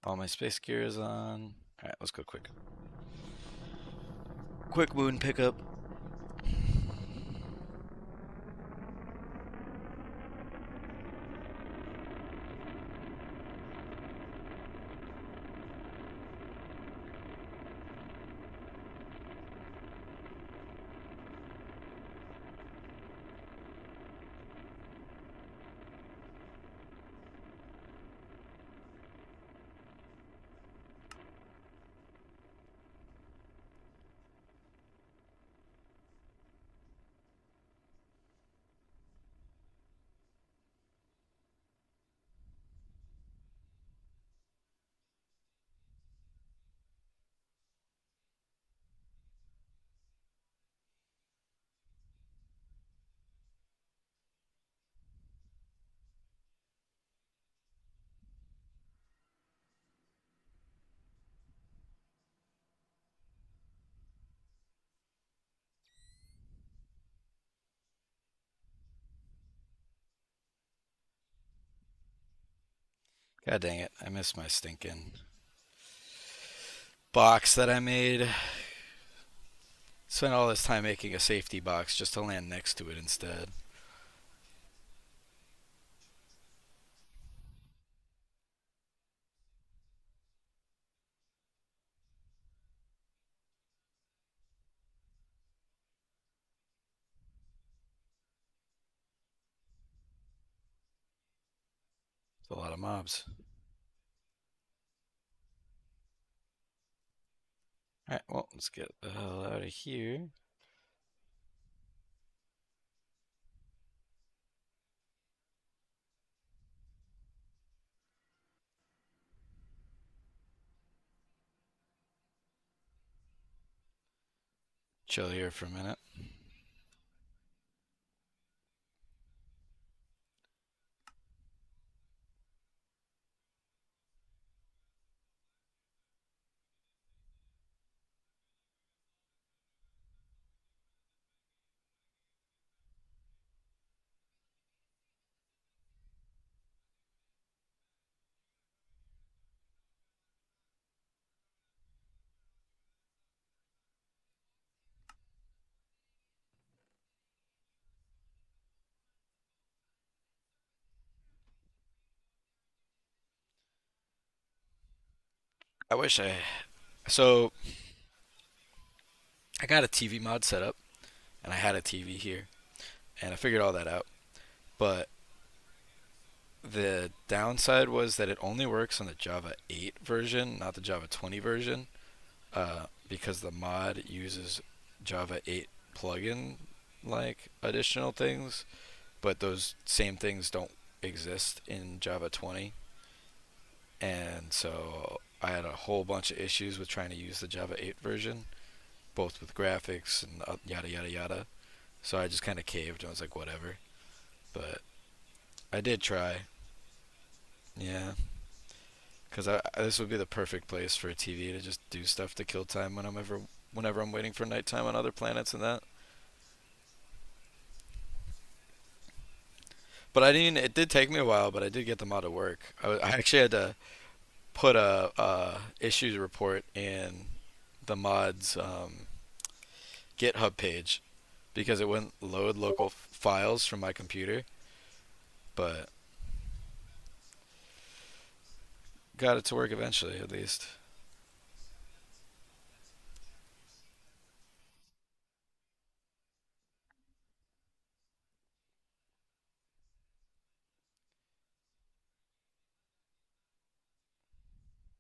All my space gear is on. All right, let's go quick. Quick moon pickup. God dang it! I missed my stinking box that I made. Spent all this time making a safety box just to land next to it instead. It's a lot of mobs. All right, well, let's get the hell out of here. Chill here for a minute. I wish I. So I got a TV mod set up, and I had a TV here, and I figured all that out. But the downside was that it only works on the Java 8 version, not the Java 20 version, because the mod uses Java 8 plugin like additional things, but those same things don't exist in Java 20. And so I had a whole bunch of issues with trying to use the Java 8 version, both with graphics and yada yada yada. So I just kind of caved and was like, whatever. But I did try. Yeah, because this would be the perfect place for a TV to just do stuff to kill time whenever I'm waiting for nighttime on other planets and that. But I didn't. It did take me a while, but I did get them out of work. I actually had to put a issues report in the mod's GitHub page because it wouldn't load local files from my computer. But got it to work eventually, at least.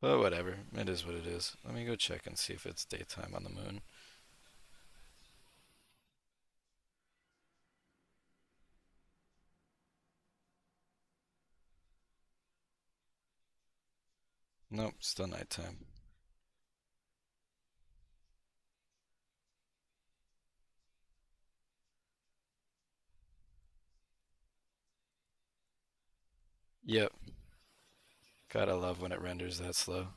But whatever, it is what it is. Let me go check and see if it's daytime on the moon. Nope, still nighttime. Yep, gotta love when it renders that slow.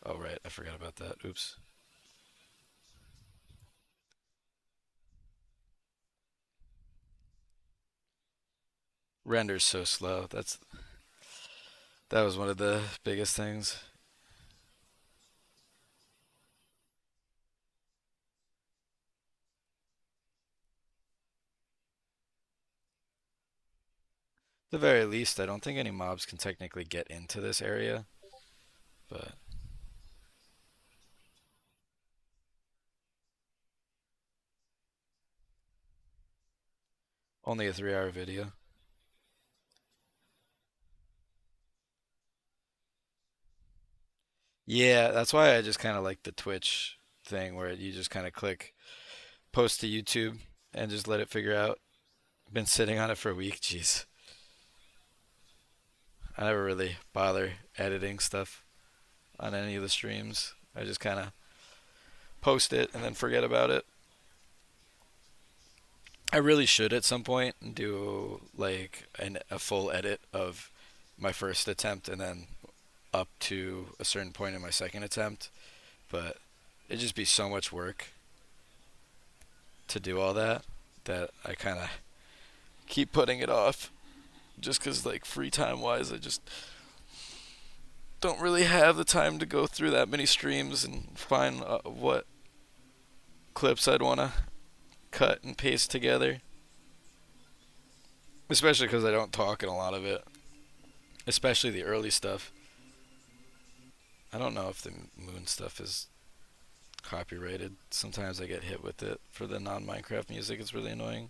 Oh right, I forgot about that. Oops. Renders so slow. That was one of the biggest things. At the very least, I don't think any mobs can technically get into this area, but only a 3 hour video. Yeah, that's why I just kind of like the Twitch thing where you just kind of click post to YouTube and just let it figure out. Been sitting on it for a week. Jeez, I never really bother editing stuff on any of the streams. I just kind of post it and then forget about it. I really should at some point do like a full edit of my first attempt and then up to a certain point in my second attempt, but it'd just be so much work to do all that that I kind of keep putting it off just because, like, free time wise, I just don't really have the time to go through that many streams and find what clips I'd want to cut and paste together. Especially because I don't talk in a lot of it, especially the early stuff. I don't know if the moon stuff is copyrighted. Sometimes I get hit with it for the non Minecraft music. It's really annoying.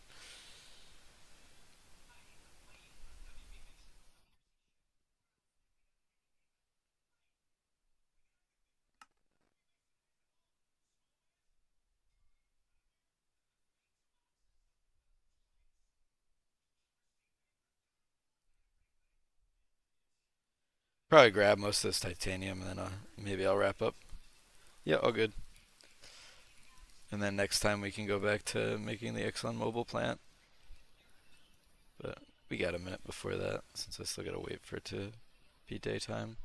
Probably grab most of this titanium and then maybe I'll wrap up. Yeah, all good. And then next time we can go back to making the ExxonMobil plant. But we got a minute before that since I still gotta wait for it to be daytime.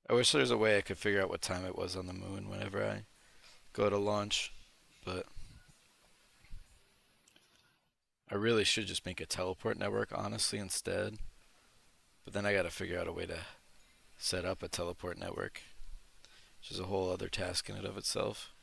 I wish there was a way I could figure out what time it was on the moon whenever I go to launch, but I really should just make a teleport network honestly instead. But then I gotta figure out a way to set up a teleport network, which is a whole other task in and of itself.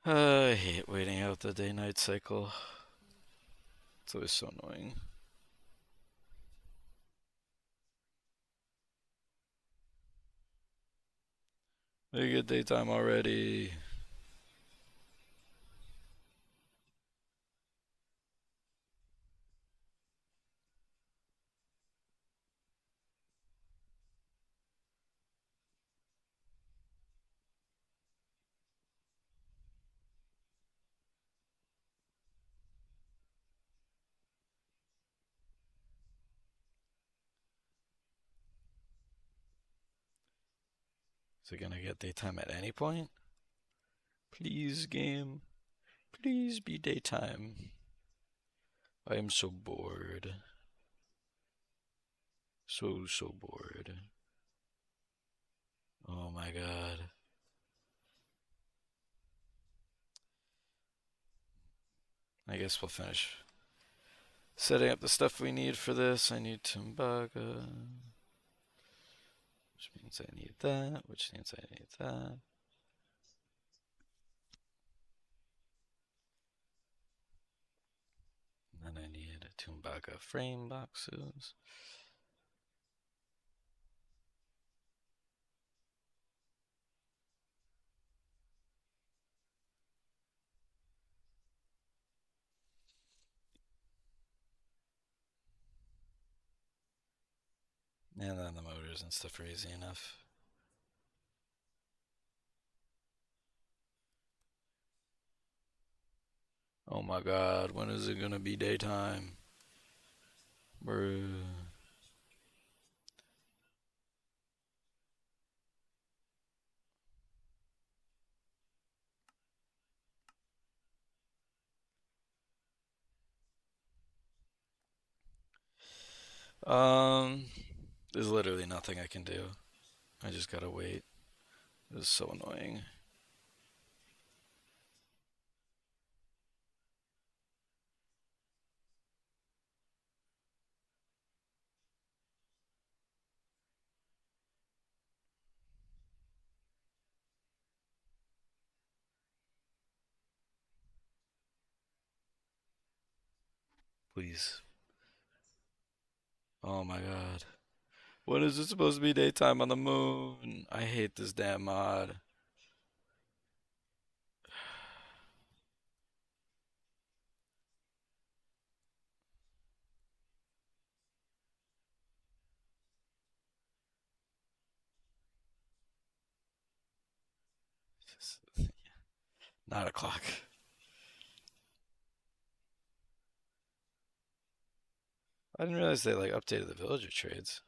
I hate waiting out the day-night cycle. It's always so annoying. Make it daytime already. Is it gonna get daytime at any point? Please, game. Please be daytime. I am so bored. So bored. Oh my god. I guess we'll finish setting up the stuff we need for this. I need Tumbaga, which means I need that, which means I need that. And then I need Tumbaga frame boxes. And then the motors and stuff are easy enough. Oh my god, when is it gonna be daytime? Bruh. Um, there's literally nothing I can do. I just gotta wait. This is so annoying. Please. Oh my god. When is it supposed to be daytime on the moon? I hate this damn mod. Just 9 o'clock. I didn't realize they like updated the villager trades.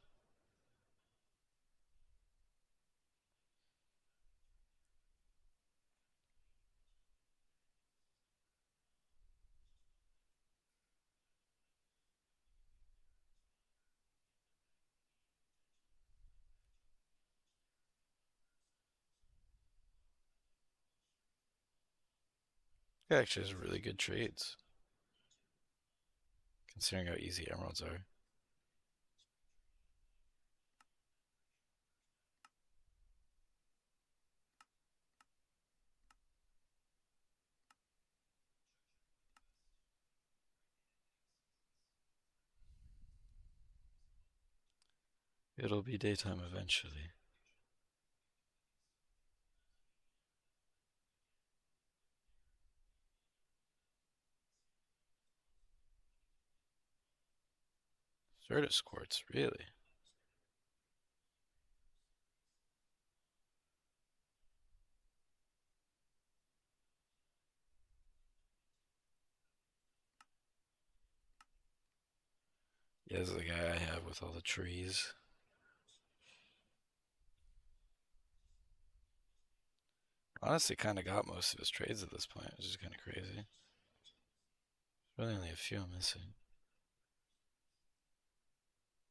It actually has really good trades, considering how easy emeralds are. It'll be daytime eventually. Certus quartz, really? Yeah, this is the guy I have with all the trees. Honestly, kind of got most of his trades at this point, which is kind of crazy. Really only a few I'm missing.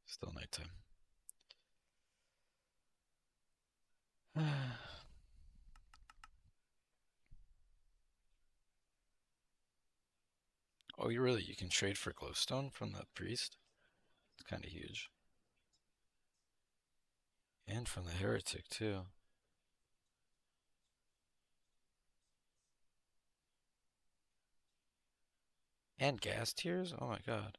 Still nighttime. Oh, you can trade for glowstone from the priest? It's kind of huge. And from the heretic, too. And gas tiers? Oh my god.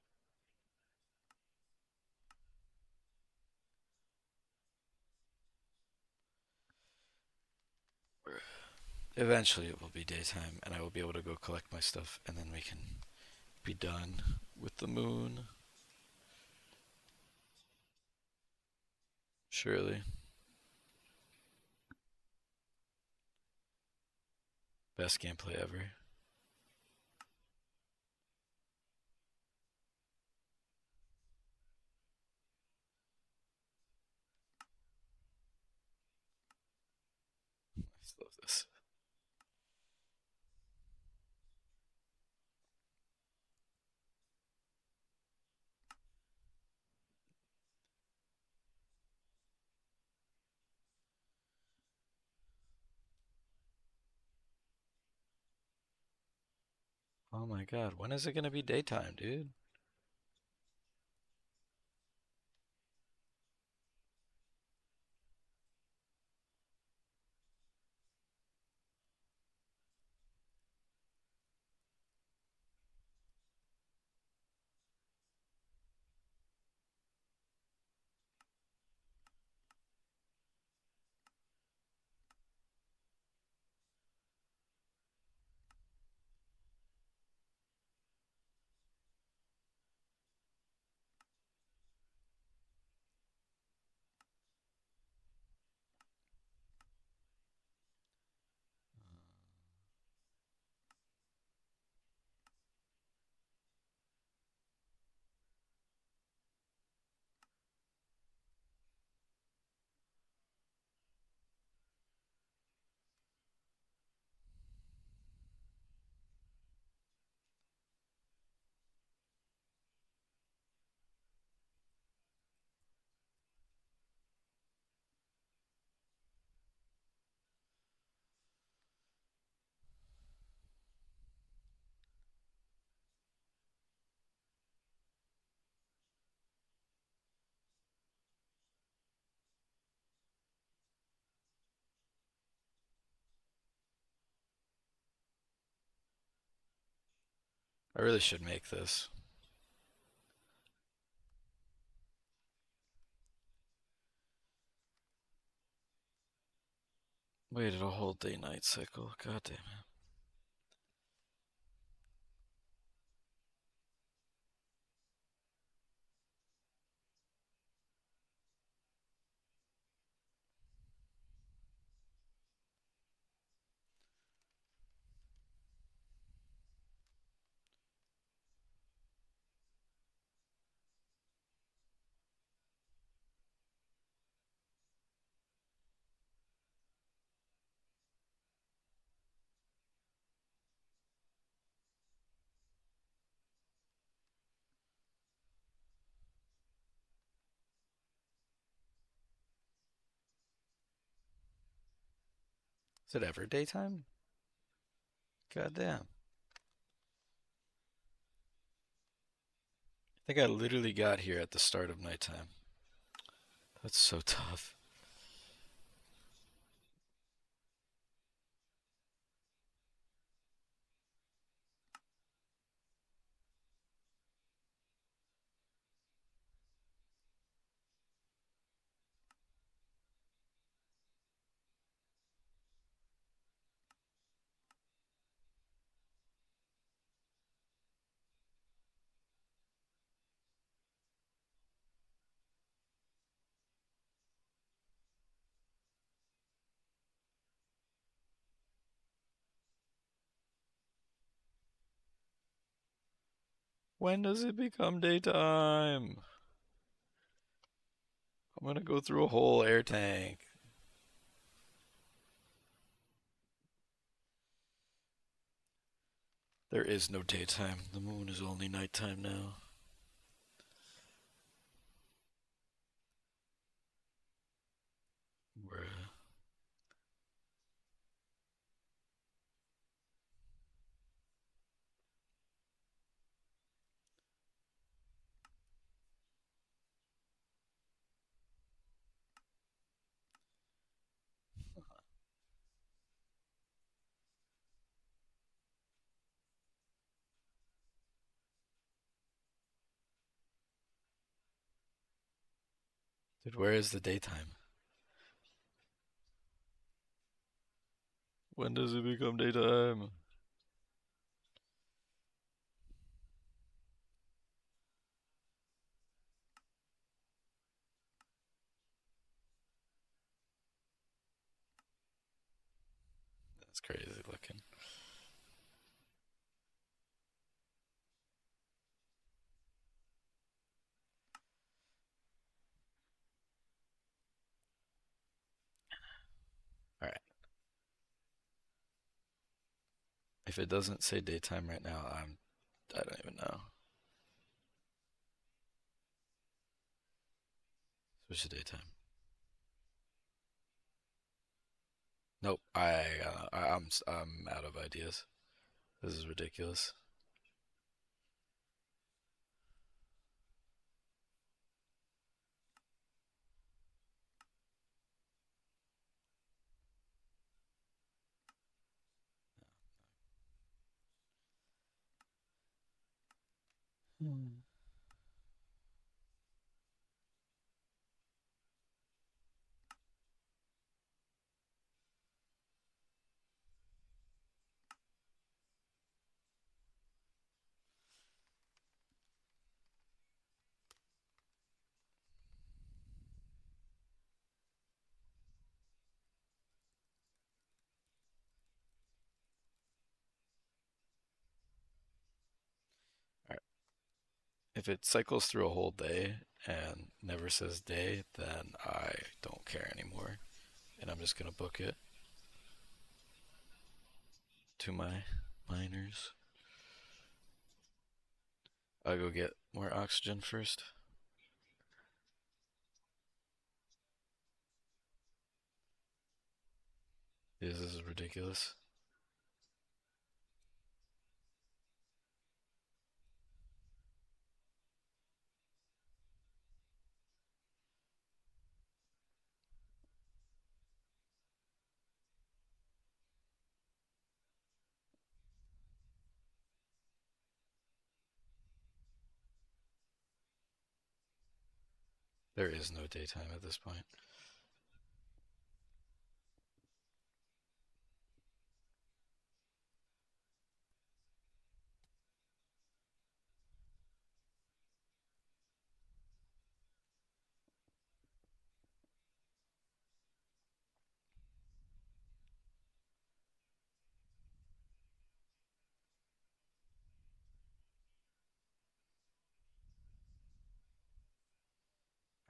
Eventually it will be daytime and I will be able to go collect my stuff and then we can be done with the moon. Surely. Best gameplay ever. I just love this. Oh my god, when is it gonna be daytime, dude? I really should make this. Waited a whole day night cycle. God damn it. Is it ever daytime? God damn. I think I literally got here at the start of nighttime. That's so tough. When does it become daytime? I'm gonna go through a whole air tank. There is no daytime. The moon is only nighttime now. Bruh. Dude, where is the daytime? When does it become daytime? That's crazy looking. Alright. If it doesn't say daytime right now, I don't even know. Switch to daytime. Nope. I'm out of ideas. This is ridiculous. Hmm. Alright. If it cycles through a whole day and never says day, then I don't care anymore. And I'm just gonna book it to my miners. I'll go get more oxygen first. This is ridiculous. There is no daytime at this point.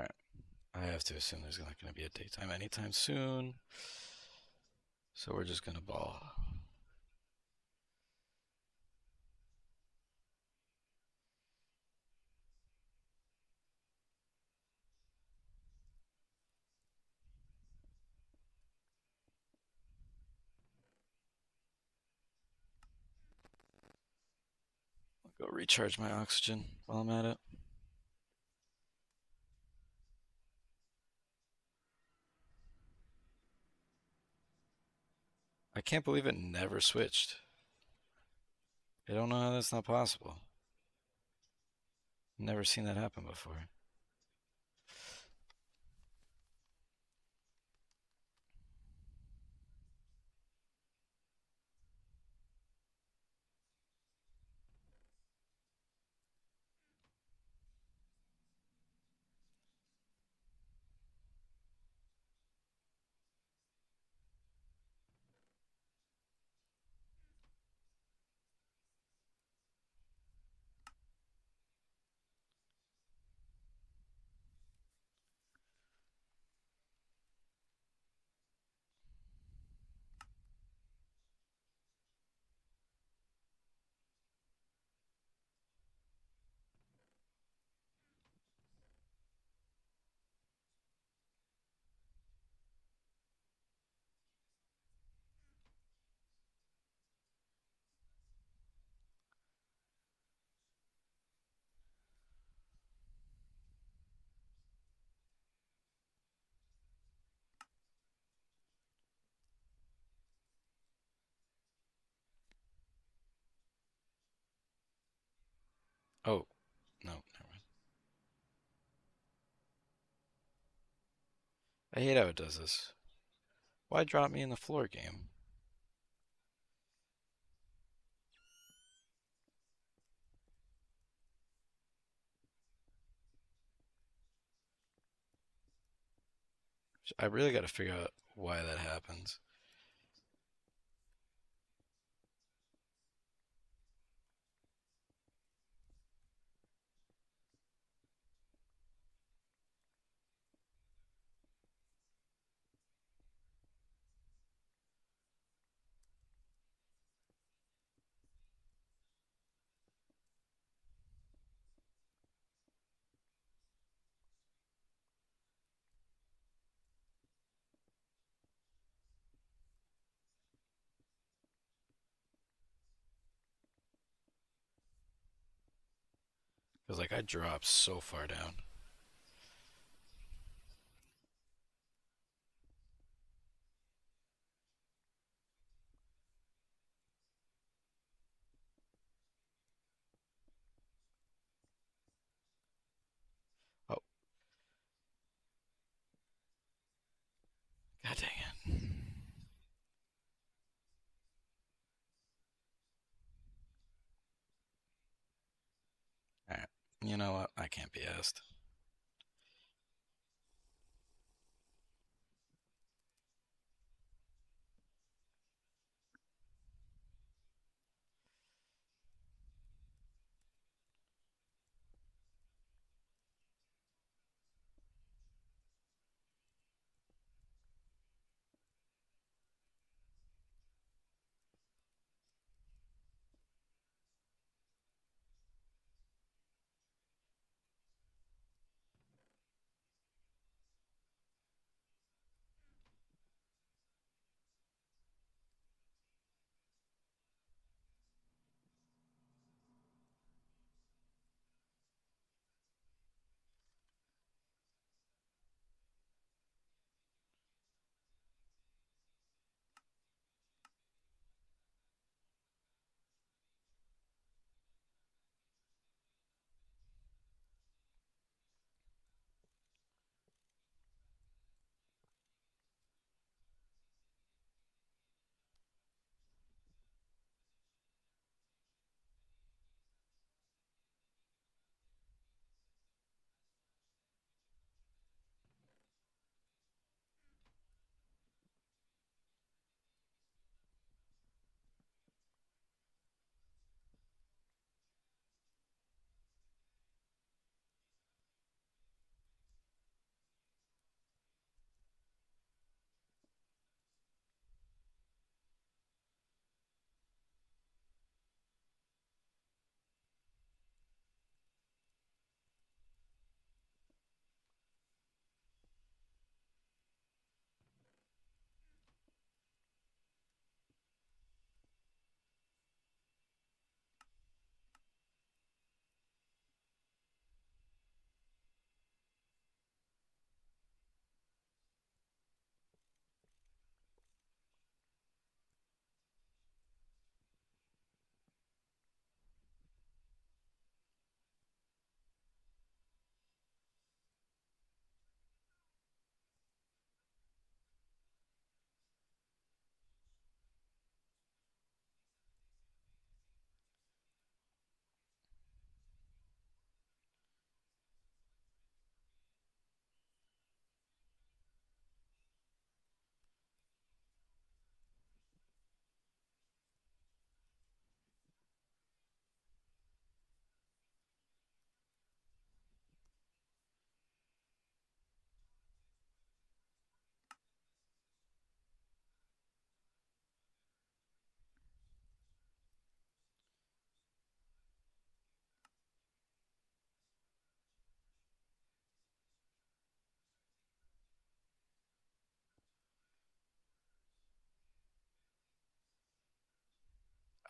Alright. I have to assume there's not going to be a daytime anytime soon. So we're just going to ball. I'll go recharge my oxygen while I'm at it. I can't believe it never switched. I don't know how that's not possible. Never seen that happen before. Oh, no, never mind. I hate how it does this. Why drop me in the floor game? I really got to figure out why that happens. Because, like, I dropped so far down. Oh, god dang it. Alright. You know what? I can't be asked.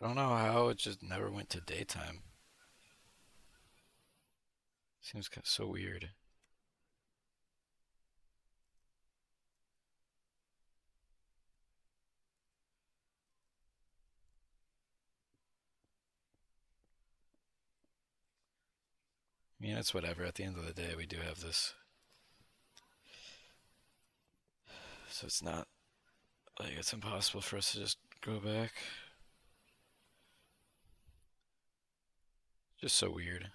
I don't know how it just never went to daytime. Seems so weird. mean, it's whatever. At the end of the day, we do have this, so it's not like it's impossible for us to just go back. Just so weird.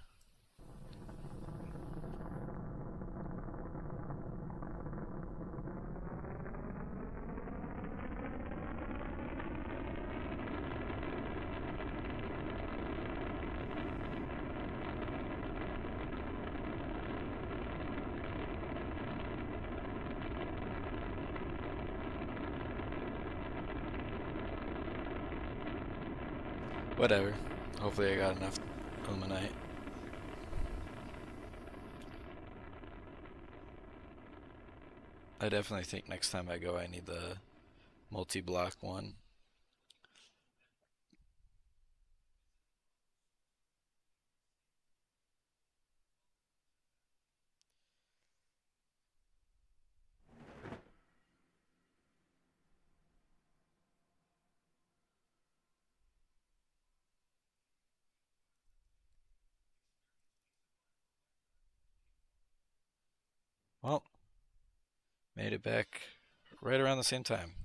Whatever. Hopefully, I got enough ilmenite. I definitely think next time I go, I need the multi-block one. Well, made it back right around the same time.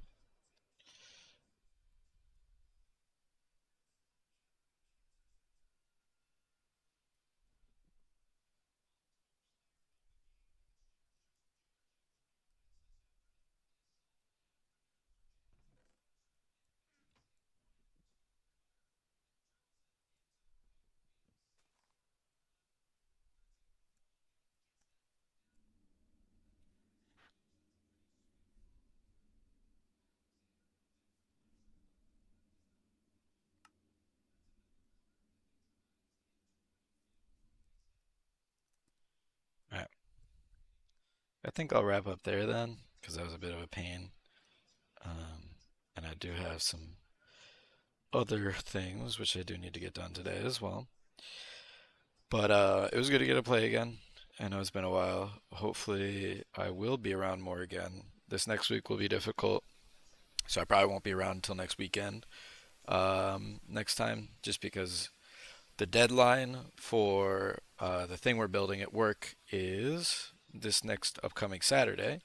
All right. I think I'll wrap up there then, because that was a bit of a pain. Um, and I do have some other things which I do need to get done today as well. But it was good to get to play again. I know it's been a while. Hopefully, I will be around more again. This next week will be difficult, so I probably won't be around until next weekend. Next time, just because the deadline for the thing we're building at work is this next upcoming Saturday.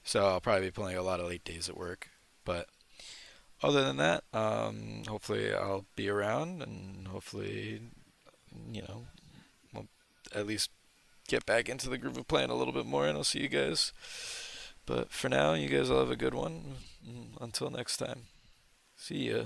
So I'll probably be playing a lot of late days at work. But other than that, hopefully I'll be around and hopefully, you know, we'll at least get back into the groove of playing a little bit more and I'll see you guys. But for now, you guys all have a good one. Until next time. See ya.